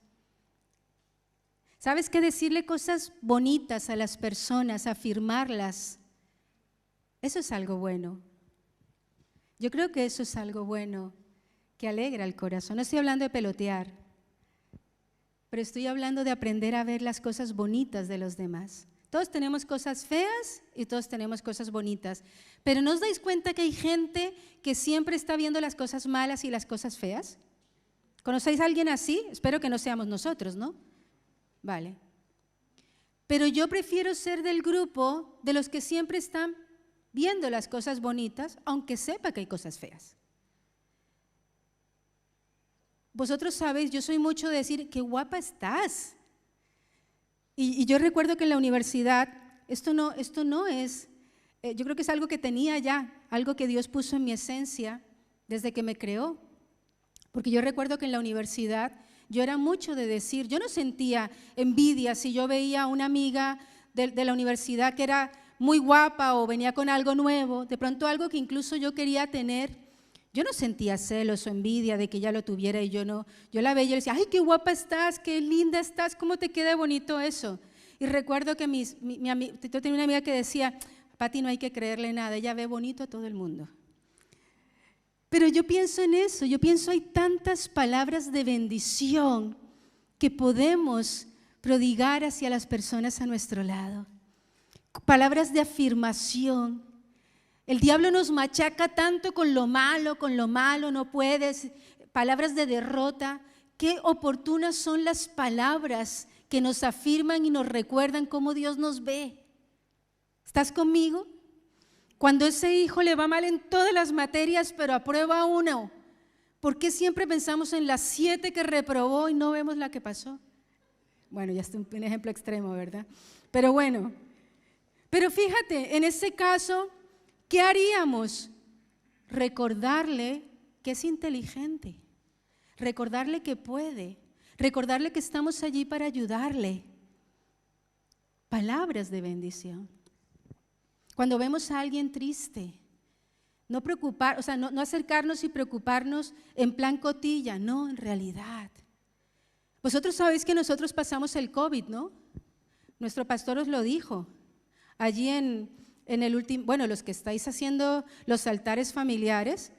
¿Sabes qué? Decirle cosas bonitas a las personas, afirmarlas, eso es algo bueno. Yo creo que eso es algo bueno, que alegra el corazón. No estoy hablando de pelotear, pero estoy hablando de aprender a ver las cosas bonitas de los demás. Todos tenemos cosas feas y todos tenemos cosas bonitas, pero ¿no os dais cuenta que hay gente que siempre está viendo las cosas malas y las cosas feas? ¿Conocéis a alguien así? Espero que no seamos nosotros, ¿no? Vale. Pero yo prefiero ser del grupo de los que siempre están viendo las cosas bonitas, aunque sepa que hay cosas feas. Vosotros sabéis, yo soy mucho de decir, qué guapa estás. Y yo recuerdo que en la universidad, esto no es, yo creo que es algo que tenía ya, algo que Dios puso en mi esencia desde que me creó. Porque yo recuerdo que en la universidad yo era mucho de decir, yo no sentía envidia si yo veía a una amiga de la universidad que era muy guapa o venía con algo nuevo, de pronto algo que incluso yo quería tener. Yo no sentía celos o envidia de que ella lo tuviera y yo no. Yo la veía y le decía, ay, qué guapa estás, qué linda estás, cómo te queda bonito eso. Y recuerdo que yo tenía una amiga que decía, Pati, no hay que creerle nada, ella ve bonito a todo el mundo. Pero yo pienso en eso, yo pienso hay tantas palabras de bendición que podemos prodigar hacia las personas a nuestro lado. Palabras de afirmación. El diablo nos machaca tanto con lo malo, no puedes, palabras de derrota. Qué oportunas son las palabras que nos afirman y nos recuerdan cómo Dios nos ve. ¿Estás conmigo? Cuando ese hijo le va mal en todas las materias, pero aprueba uno, ¿por qué siempre pensamos en las 7 que reprobó y no vemos la que pasó? Bueno, ya es un ejemplo extremo, ¿verdad? Pero bueno, pero fíjate, en ese caso, ¿qué haríamos? Recordarle que es inteligente, recordarle que puede, recordarle que estamos allí para ayudarle. Palabras de bendición. Cuando vemos a alguien triste, no acercarnos y preocuparnos en plan cotilla, no, en realidad. Vosotros sabéis que nosotros pasamos el COVID, ¿no? Nuestro pastor os lo dijo. Allí en el último, bueno, los que estáis haciendo los altares familiares,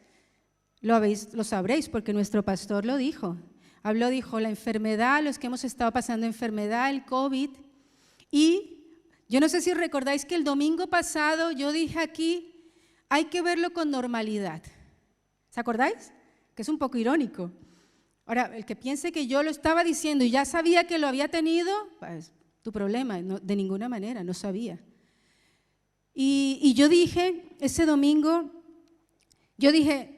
lo sabréis porque nuestro pastor lo dijo. Dijo, la enfermedad, los que hemos estado pasando enfermedad, el COVID. Y yo no sé si recordáis que el domingo pasado yo dije aquí, hay que verlo con normalidad. ¿Se acordáis? Que es un poco irónico. Ahora, el que piense que yo lo estaba diciendo y ya sabía que lo había tenido, pues tu problema, no, de ninguna manera, no sabía. Y yo dije, ese domingo,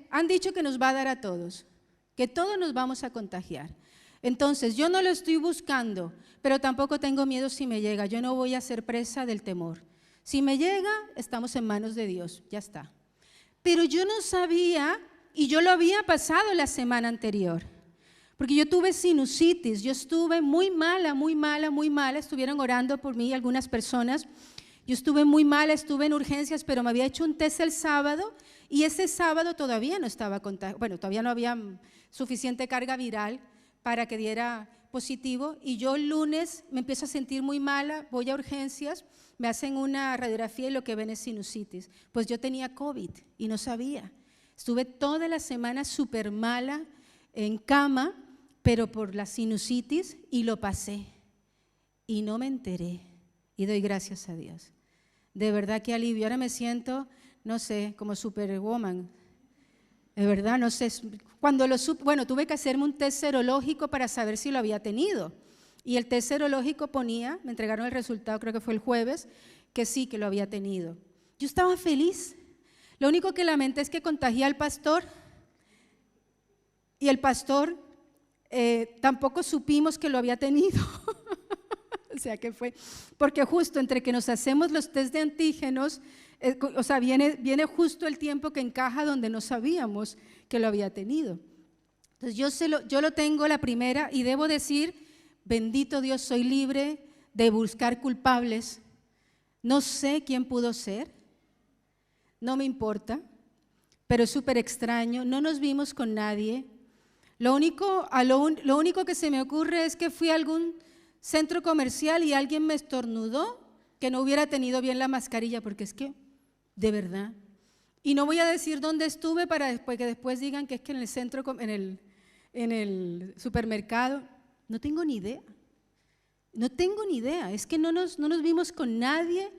han dicho que nos va a dar a todos, que todos nos vamos a contagiar. Entonces, yo no lo estoy buscando, pero tampoco tengo miedo si me llega. Yo no voy a ser presa del temor. Si me llega, estamos en manos de Dios, ya está. Pero yo no sabía, y yo lo había pasado la semana anterior, porque yo tuve sinusitis, yo estuve muy mala, estuvieron orando por mí algunas personas. Yo estuve muy mala, estuve en urgencias, pero me había hecho un test el sábado y ese sábado todavía no estaba todavía no había suficiente carga viral para que diera positivo y yo el lunes me empiezo a sentir muy mala, voy a urgencias, me hacen una radiografía y lo que ven es sinusitis. Pues yo tenía COVID y no sabía. Estuve toda la semana súper mala en cama, pero por la sinusitis y lo pasé y no me enteré. Y doy gracias a Dios. De verdad que alivio. Ahora me siento, no sé, como superwoman. De verdad, no sé. Cuando tuve que hacerme un test serológico para saber si lo había tenido. Y el test serológico me entregaron el resultado, creo que fue el jueves, que sí, que lo había tenido. Yo estaba feliz. Lo único que lamenté es que contagié al pastor. Y el pastor tampoco supimos que lo había tenido. O sea que fue, porque justo entre que nos hacemos los test de antígenos, viene justo el tiempo que encaja donde no sabíamos que lo había tenido. Entonces yo lo tengo la primera y debo decir, bendito Dios, soy libre de buscar culpables. No sé quién pudo ser, no me importa, pero es súper extraño. No nos vimos con nadie. Lo único que se me ocurre es que fui a algún centro comercial y alguien me estornudó, que no hubiera tenido bien la mascarilla, porque es que, de verdad. Y no voy a decir dónde estuve para que después digan que es que en el centro, en el supermercado. No tengo ni idea. No tengo ni idea. Es que no nos vimos con nadie,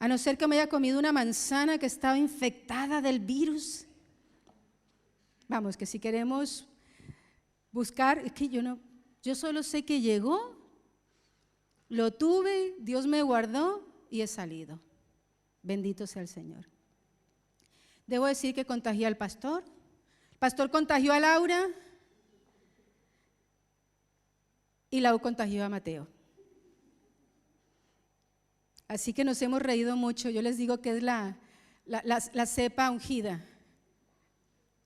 a no ser que me haya comido una manzana que estaba infectada del virus. Vamos, que si queremos buscar, es que yo solo sé que llegó, lo tuve, Dios me guardó y he salido. Bendito sea el Señor. Debo decir que contagié al pastor. El pastor contagió a Laura y Lau contagió a Mateo. Así que nos hemos reído mucho. Yo les digo que es la cepa ungida.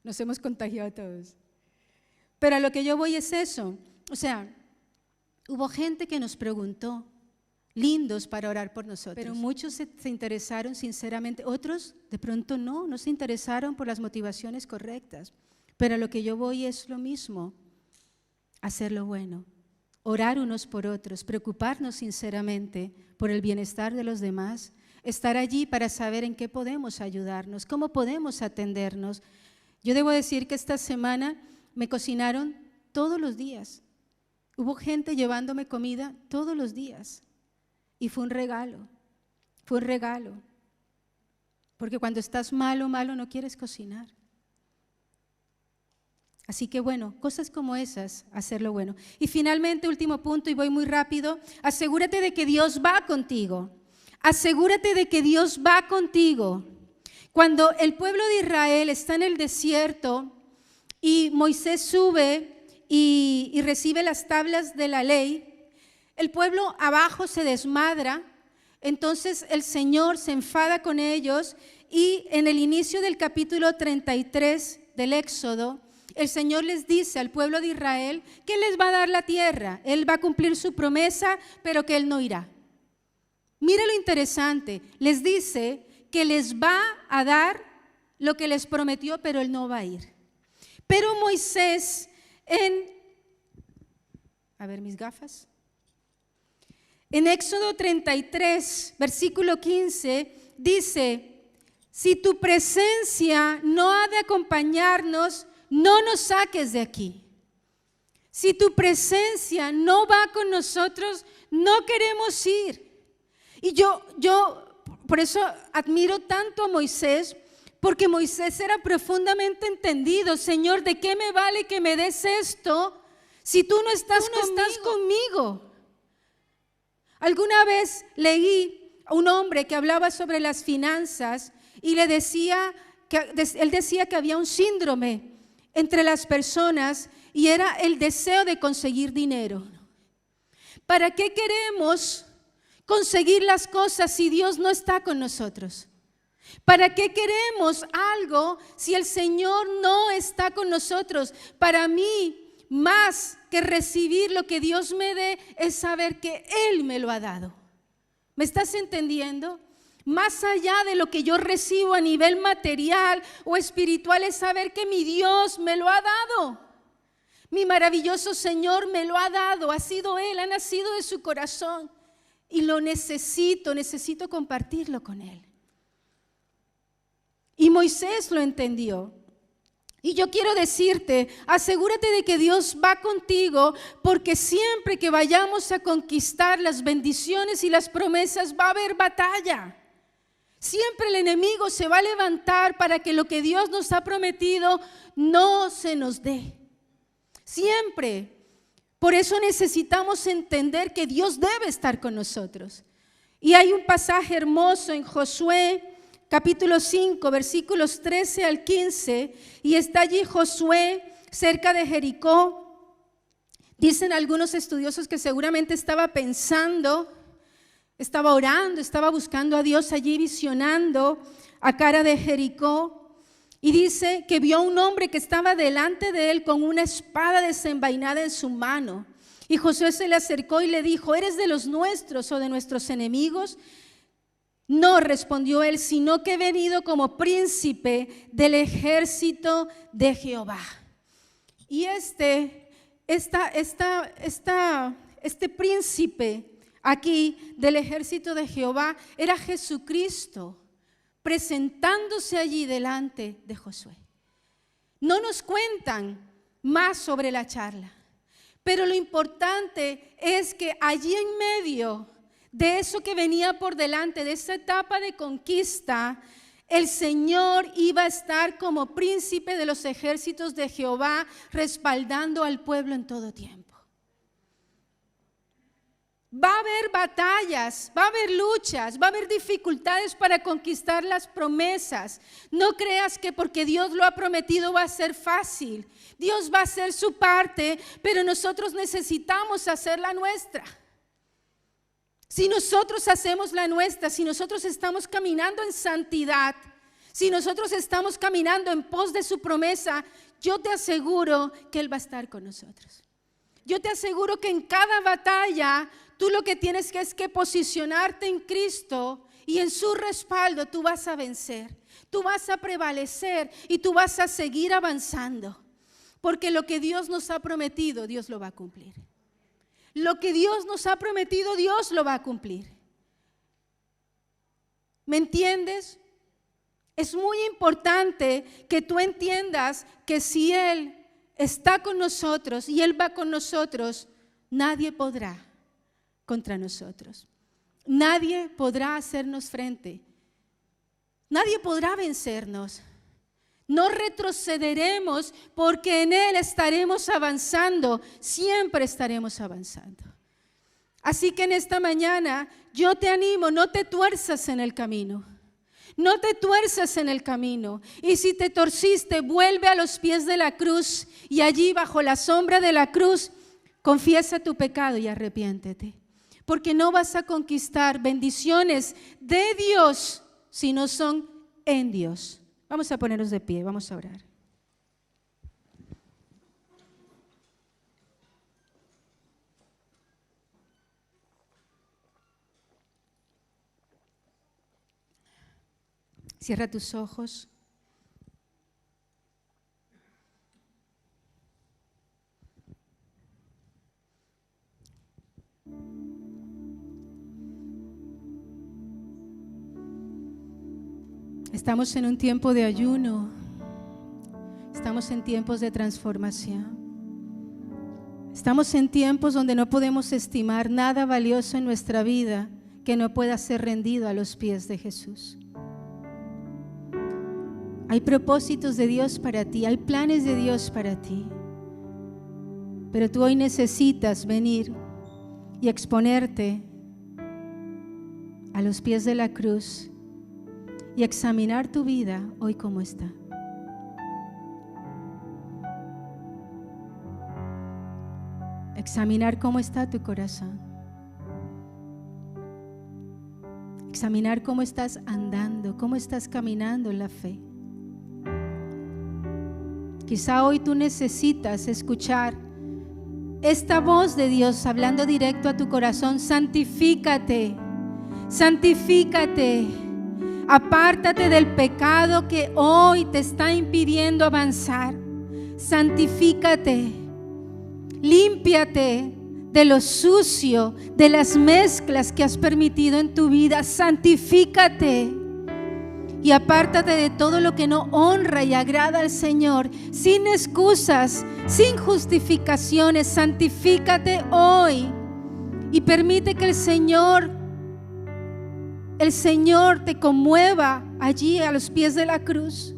Nos hemos contagiado todos. Pero a lo que yo voy es eso. O sea, hubo gente que nos preguntó, lindos para orar por nosotros. Pero muchos se interesaron sinceramente, otros de pronto no se interesaron por las motivaciones correctas. Pero a lo que yo voy es lo mismo, hacer lo bueno, orar unos por otros, preocuparnos sinceramente por el bienestar de los demás, estar allí para saber en qué podemos ayudarnos, cómo podemos atendernos. Yo debo decir que esta semana me cocinaron todos los días. Hubo gente llevándome comida todos los días. Y fue un regalo, porque cuando estás malo no quieres cocinar. Así que bueno, cosas como esas, hacerlo bueno. Y finalmente, último punto, y voy muy rápido, asegúrate de que Dios va contigo. Asegúrate de que Dios va contigo. Cuando el pueblo de Israel está en el desierto y Moisés sube y recibe las tablas de la ley, el pueblo abajo se desmadra, entonces el Señor se enfada con ellos y en el inicio del capítulo 33 del Éxodo, el Señor les dice al pueblo de Israel que les va a dar la tierra, Él va a cumplir su promesa, pero que Él no irá. Mira lo interesante, les dice que les va a dar lo que les prometió, pero Él no va a ir. Pero Moisés en Éxodo 33, versículo 15, dice, si tu presencia no ha de acompañarnos, no nos saques de aquí. Si tu presencia no va con nosotros, no queremos ir. Y yo por eso admiro tanto a Moisés, porque Moisés era profundamente entendido. Señor, ¿de qué me vale que me des esto si tú no estás conmigo? Alguna vez leí a un hombre que hablaba sobre las finanzas y él decía que había un síndrome entre las personas y era el deseo de conseguir dinero. ¿Para qué queremos conseguir las cosas si Dios no está con nosotros? ¿Para qué queremos algo si el Señor no está con nosotros? Para mí, más que recibir lo que Dios me dé, es saber que Él me lo ha dado. ¿Me estás entendiendo? Más allá de lo que yo recibo a nivel material o espiritual, es saber que mi Dios me lo ha dado. Mi maravilloso Señor me lo ha dado, ha sido Él, ha nacido de su corazón y lo necesito compartirlo con Él. Y Moisés lo entendió. Y yo quiero decirte, asegúrate de que Dios va contigo, porque siempre que vayamos a conquistar las bendiciones y las promesas va a haber batalla. Siempre el enemigo se va a levantar para que lo que Dios nos ha prometido no se nos dé. Siempre. Por eso necesitamos entender que Dios debe estar con nosotros. Y hay un pasaje hermoso en Josué, capítulo 5, versículos 13 al 15, y está allí Josué cerca de Jericó. Dicen algunos estudiosos que seguramente estaba pensando, estaba orando, estaba buscando a Dios allí, visionando a cara de Jericó. Y dice que vio a un hombre que estaba delante de él con una espada desenvainada en su mano. Y Josué se le acercó y le dijo: ¿eres de los nuestros o de nuestros enemigos? No, respondió él, sino que he venido como príncipe del ejército de Jehová. Y este príncipe aquí del ejército de Jehová era Jesucristo, presentándose allí delante de Josué. No nos cuentan más sobre la charla, pero lo importante es que allí en medio de eso que venía por delante, de esa etapa de conquista, el Señor iba a estar como príncipe de los ejércitos de Jehová, respaldando al pueblo en todo tiempo. Va a haber batallas, va a haber luchas, va a haber dificultades para conquistar las promesas. No creas que porque Dios lo ha prometido va a ser fácil. Dios va a hacer su parte, pero nosotros necesitamos hacer la nuestra. Si nosotros hacemos la nuestra, si nosotros estamos caminando en santidad, si nosotros estamos caminando en pos de su promesa, yo te aseguro que Él va a estar con nosotros. Yo te aseguro que en cada batalla tú lo que tienes que es que posicionarte en Cristo y en su respaldo tú vas a vencer, tú vas a prevalecer y tú vas a seguir avanzando. Porque lo que Dios nos ha prometido, Dios lo va a cumplir. Lo que Dios nos ha prometido, Dios lo va a cumplir. ¿Me entiendes? Es muy importante que tú entiendas que si Él está con nosotros y Él va con nosotros, nadie podrá contra nosotros. Nadie podrá hacernos frente. Nadie podrá vencernos. No retrocederemos porque en Él estaremos avanzando, siempre estaremos avanzando. Así que en esta mañana yo te animo, no te tuerzas en el camino. No te tuerzas en el camino. Y si te torciste, vuelve a los pies de la cruz y allí bajo la sombra de la cruz, confiesa tu pecado y arrepiéntete. Porque no vas a conquistar bendiciones de Dios si no son en Dios. Vamos a ponernos de pie, vamos a orar. Cierra tus ojos. Estamos en un tiempo de ayuno, estamos en tiempos de transformación, estamos en tiempos donde no podemos estimar nada valioso en nuestra vida que no pueda ser rendido a los pies de Jesús. Hay propósitos de Dios para ti, hay planes de Dios para ti, pero tú hoy necesitas venir y exponerte a los pies de la cruz y examinar tu vida hoy como está. Examinar cómo está tu corazón. Examinar cómo estás andando, cómo estás caminando en la fe. Quizá hoy tú necesitas escuchar esta voz de Dios hablando directo a tu corazón. Santifícate, santifícate. Apártate del pecado que hoy te está impidiendo avanzar. Santifícate. Límpiate de lo sucio, de las mezclas que has permitido en tu vida. Santifícate. Y apártate de todo lo que no honra y agrada al Señor. Sin excusas, sin justificaciones. Santifícate hoy. Y permite que el Señor te conmueva allí a los pies de la cruz.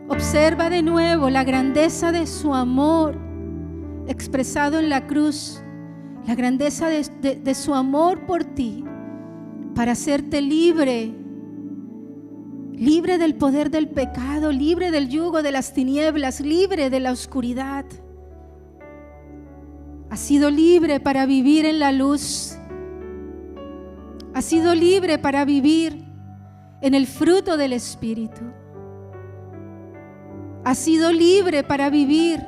Observa de nuevo la grandeza de su amor expresado en la cruz, la grandeza de su amor por ti, para hacerte libre del poder del pecado, libre del yugo de las tinieblas, libre de la oscuridad. Has sido libre para vivir en la luz. Has sido libre para vivir en el fruto del Espíritu. Has sido libre para vivir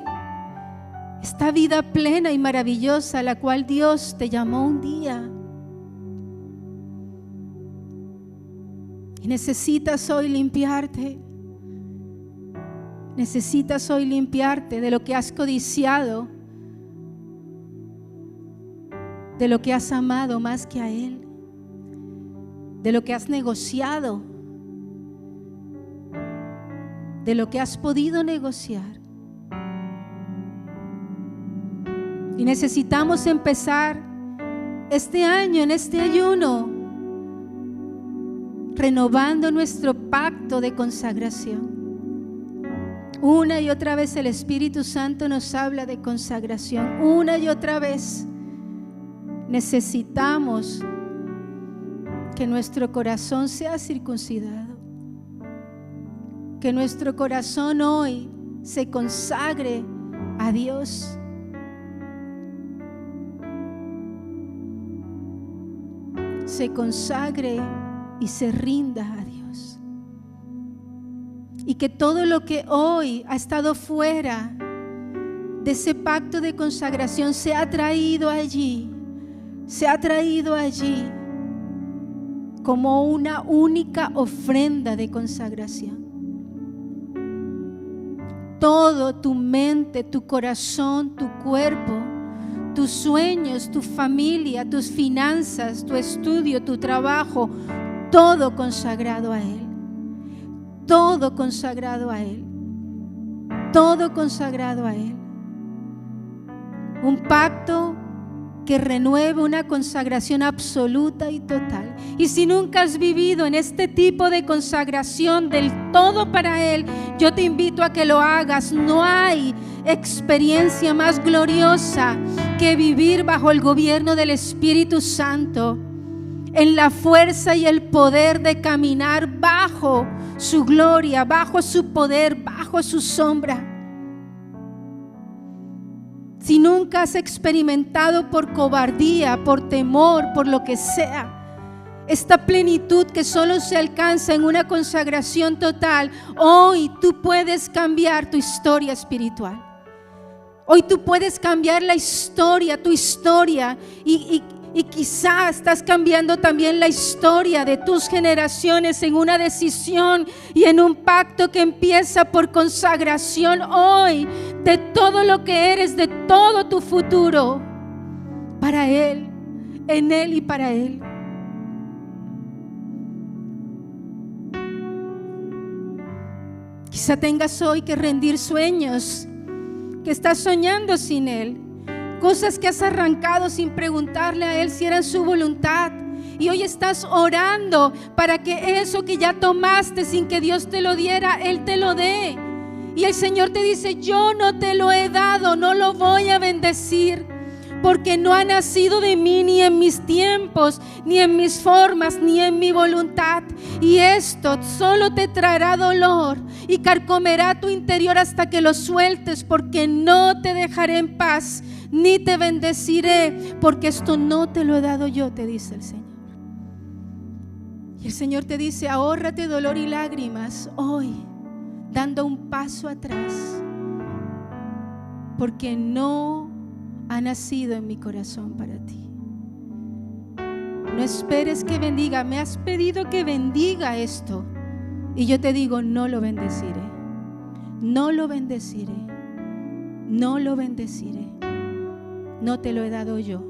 esta vida plena y maravillosa a la cual Dios te llamó un día. Y necesitas hoy limpiarte. Necesitas hoy limpiarte de lo que has codiciado, de lo que has amado más que a Él, de lo que has negociado, de lo que has podido negociar. Y necesitamos empezar este año en este ayuno renovando nuestro pacto de consagración. Una y otra vez el Espíritu Santo nos habla de consagración. Una y otra vez necesitamos que nuestro corazón sea circuncidado, que nuestro corazón hoy se consagre a Dios. Se consagre y se rinda a Dios. Y que todo lo que hoy ha estado fuera de ese pacto de consagración sea traído allí como una única ofrenda de consagración. Todo, tu mente, tu corazón, tu cuerpo, tus sueños, tu familia, tus finanzas, tu estudio, tu trabajo, todo consagrado a Él. Todo consagrado a Él. Todo consagrado a Él. Un pacto que renueve, una consagración absoluta y total. Y si nunca has vivido en este tipo de consagración del todo para Él, yo te invito a que lo hagas. No hay experiencia más gloriosa que vivir bajo el gobierno del Espíritu Santo, en la fuerza y el poder de caminar bajo su gloria, bajo su poder, bajo su sombra. Si nunca has experimentado por cobardía, por temor, por lo que sea, esta plenitud que solo se alcanza en una consagración total, hoy tú puedes cambiar tu historia espiritual. Hoy tú puedes cambiar la historia, tu historia, y quizás estás cambiando también la historia de tus generaciones en una decisión y en un pacto que empieza por consagración hoy de todo lo que eres, de todo tu futuro, para Él, en Él y para Él. Quizá tengas hoy que rendir sueños, que estás soñando sin Él. Cosas que has arrancado sin preguntarle a Él si era su voluntad. Y hoy estás orando para que eso que ya tomaste sin que Dios te lo diera, Él te lo dé. Y el Señor te dice: yo no te lo he dado, no lo voy a bendecir, porque no ha nacido de mí, ni en mis tiempos, ni en mis formas, ni en mi voluntad. Y esto solo te traerá dolor y carcomerá tu interior hasta que lo sueltes, porque no te dejaré en paz, ni te bendeciré, porque esto no te lo he dado yo, te dice el Señor. Y el Señor te dice: ahórrate dolor y lágrimas hoy, dando un paso atrás, porque no ha nacido en mi corazón para ti. No esperes que bendiga. Me has pedido que bendiga esto, y yo te digo: no lo bendeciré, no lo bendeciré, no lo bendeciré. No te lo he dado yo,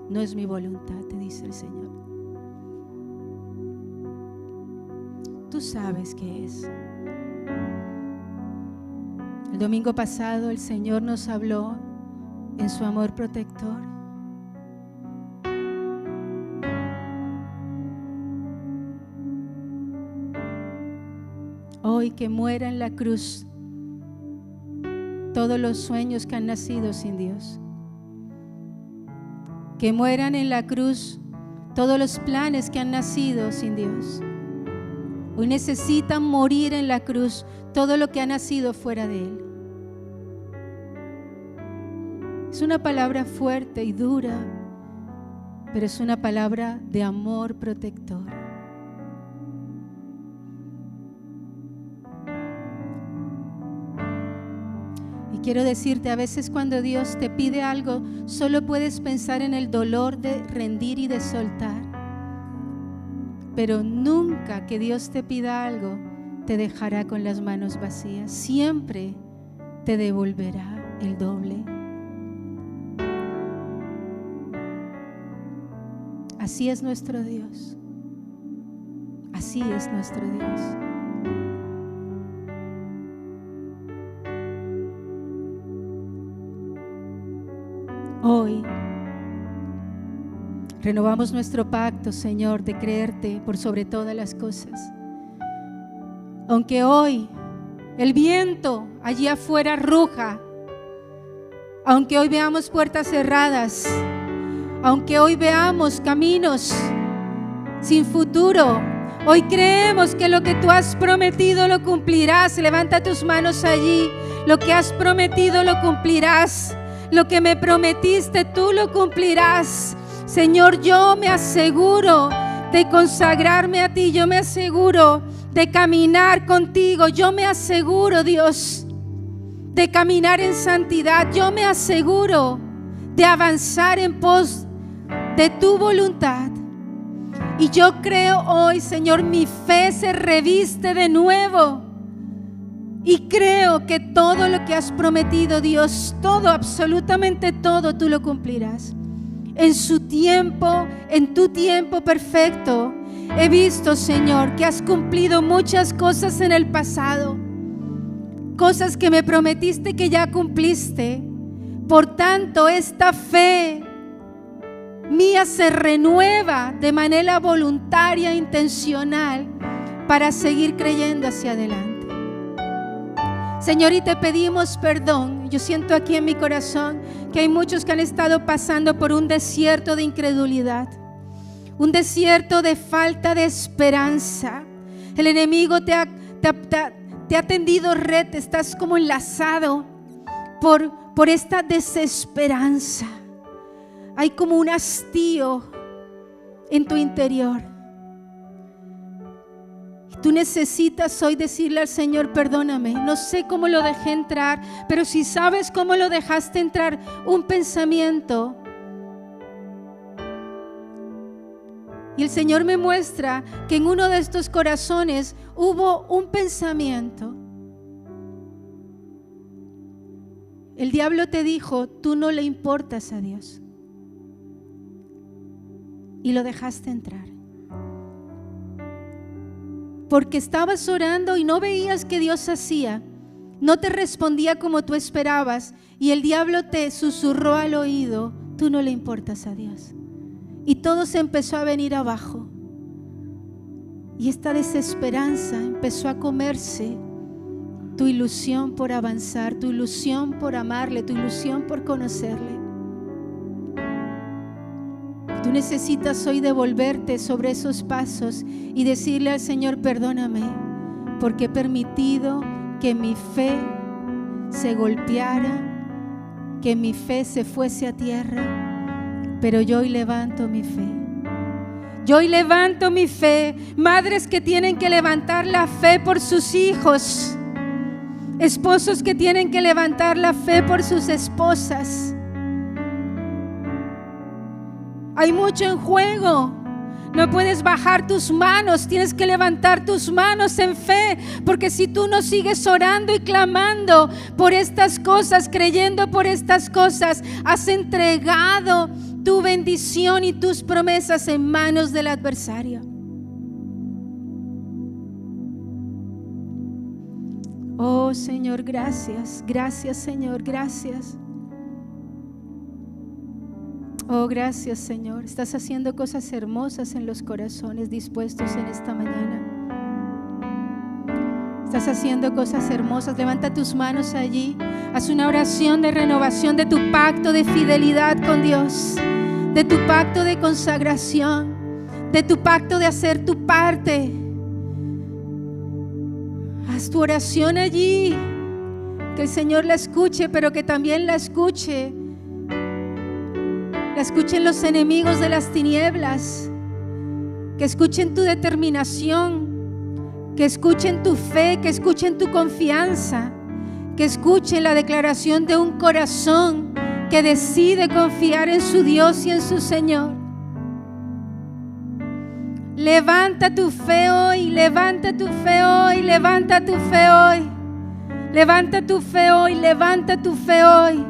no es mi voluntad, te dice el Señor. Tú sabes qué es. El domingo pasado el Señor nos habló en su amor protector. Hoy que muera en la cruz todos los sueños que han nacido sin Dios. Que mueran en la cruz todos los planes que han nacido sin Dios. Hoy necesitan morir en la cruz todo lo que ha nacido fuera de Él. Es una palabra fuerte y dura, pero es una palabra de amor protector. Y Quiero decirte, a veces cuando Dios te pide algo, solo puedes pensar en el dolor de rendir y de soltar. Pero nunca que Dios te pida algo, te dejará con las manos vacías. Siempre te devolverá el doble. Así es nuestro Dios. Así es nuestro Dios. Hoy renovamos nuestro pacto, Señor, de creerte por sobre todas las cosas. Aunque hoy el viento allí afuera ruja, aunque hoy veamos puertas cerradas, aunque hoy veamos caminos sin futuro, hoy creemos que lo que tú has prometido lo cumplirás. Levanta tus manos allí. Lo que has prometido lo cumplirás. Lo que me prometiste tú lo cumplirás. Señor, yo me aseguro de consagrarme a ti. Yo me aseguro de caminar contigo. Yo me aseguro, Dios, de caminar en santidad. Yo me aseguro de avanzar en pos de tu voluntad. Y yo creo hoy, Señor, mi fe se reviste de nuevo. Y creo que todo lo que has prometido, Dios, todo, absolutamente todo, tú lo cumplirás. En su tiempo, en tu tiempo perfecto. He visto, Señor, que has cumplido muchas cosas en el pasado. Cosas que me prometiste que ya cumpliste. Por tanto, esta fe mía se renueva de manera voluntaria e intencional para seguir creyendo hacia adelante. Señor, y te pedimos perdón. Yo siento aquí en mi corazón que hay muchos que han estado pasando por un desierto de incredulidad, un desierto de falta de esperanza. El enemigo te ha tendido red, estás como enlazado por esta desesperanza. Hay como un hastío en tu interior. Tú necesitas hoy decirle al Señor, perdóname, no sé cómo lo dejé entrar, pero si sabes cómo lo dejaste entrar, un pensamiento. Y el Señor me muestra que en uno de estos corazones hubo un pensamiento. El diablo te dijo, tú no le importas a Dios. Y lo dejaste entrar. Porque estabas orando y no veías que Dios hacía. No te respondía como tú esperabas. Y el diablo te susurró al oído, tú no le importas a Dios. Y todo se empezó a venir abajo. Y esta desesperanza empezó a comerse tu ilusión por avanzar, tu ilusión por amarle, tu ilusión por conocerle. Tú necesitas hoy devolverte sobre esos pasos y decirle al Señor, perdóname, porque he permitido que mi fe se golpeara, que mi fe se fuese a tierra, pero yo hoy levanto mi fe. Yo hoy levanto mi fe. Madres que tienen que levantar la fe por sus hijos, esposos que tienen que levantar la fe por sus esposas. Hay mucho en juego. No puedes bajar tus manos, tienes que levantar tus manos en fe, porque si tú no sigues orando y clamando por estas cosas, creyendo por estas cosas, has entregado tu bendición y tus promesas en manos del adversario. Oh Señor, gracias, gracias Señor, gracias. Oh, gracias Señor, estás haciendo cosas hermosas en los corazones dispuestos en esta mañana. Estás haciendo cosas hermosas. Levanta tus manos allí, haz una oración de renovación de tu pacto de fidelidad con Dios, de tu pacto de consagración, de tu pacto de hacer tu parte. Haz tu oración allí, que el Señor la escuche, pero que también la escuchen los enemigos de las tinieblas, que escuchen tu determinación, que escuchen tu fe, que escuchen tu confianza, que escuchen la declaración de un corazón que decide confiar en su Dios y en su Señor. Levanta tu fe hoy, levanta tu fe hoy, levanta tu fe hoy. Levanta tu fe hoy, levanta tu fe hoy.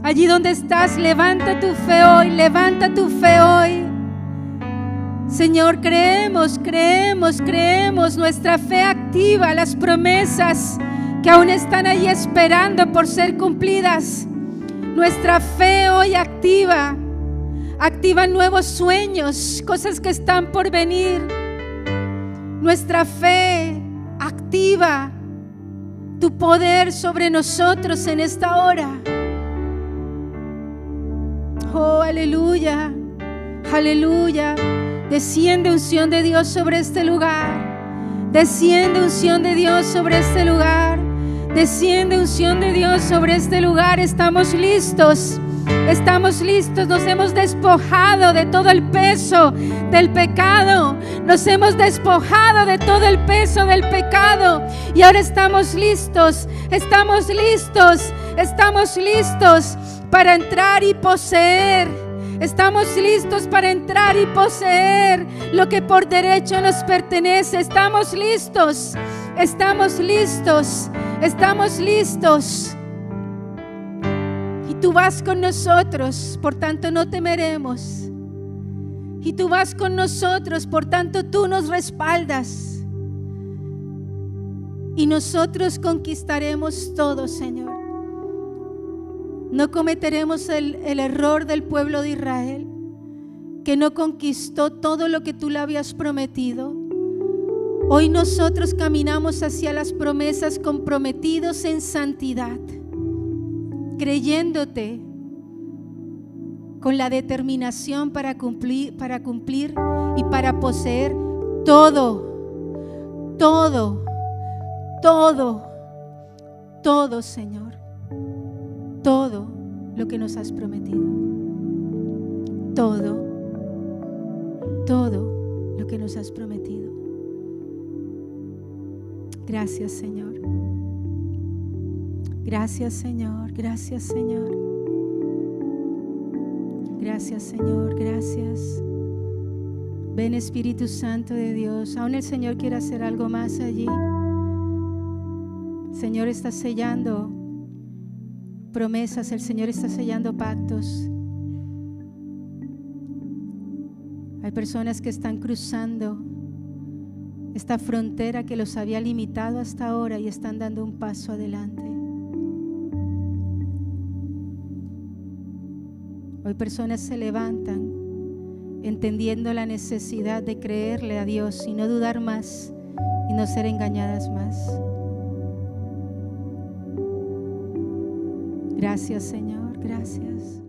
Allí donde estás, levanta tu fe hoy, levanta tu fe hoy. Señor, creemos, nuestra fe activa las promesas que aún están ahí esperando por ser cumplidas. Nuestra fe hoy activa nuevos sueños, cosas que están por venir. Nuestra fe activa tu poder sobre nosotros en esta hora. Oh, aleluya, aleluya. Desciende unción de Dios sobre este lugar. Desciende unción de Dios sobre este lugar. Desciende unción de Dios sobre este lugar. Estamos listos. Estamos listos. Nos hemos despojado de todo el peso del pecado. Nos hemos despojado de todo el peso del pecado. Y ahora estamos listos. Estamos listos. Estamos listos para entrar y poseer. Estamos listos para entrar y poseer lo que por derecho nos pertenece. Estamos listos. Estamos listos. Estamos listos. Y tú vas con nosotros, por tanto no temeremos. Y tú vas con nosotros, por tanto tú nos respaldas. Y nosotros conquistaremos todo, Señor. No cometeremos el error del pueblo de Israel, que no conquistó todo lo que tú le habías prometido. Hoy nosotros caminamos hacia las promesas comprometidos en santidad, creyéndote con la determinación para cumplir y para poseer todo, Señor. Todo lo que nos has prometido. Todo lo que nos has prometido. Gracias, Señor. Gracias, Señor. Gracias, Señor. Gracias, Señor. Gracias. Ven, Espíritu Santo de Dios. Aún el Señor quiere hacer algo más allí. El Señor está sellando promesas, el Señor está sellando pactos. Hay personas que están cruzando esta frontera que los había limitado hasta ahora y están dando un paso adelante. Hoy personas se levantan entendiendo la necesidad de creerle a Dios y no dudar más y no ser engañadas más. Gracias, Señor, gracias.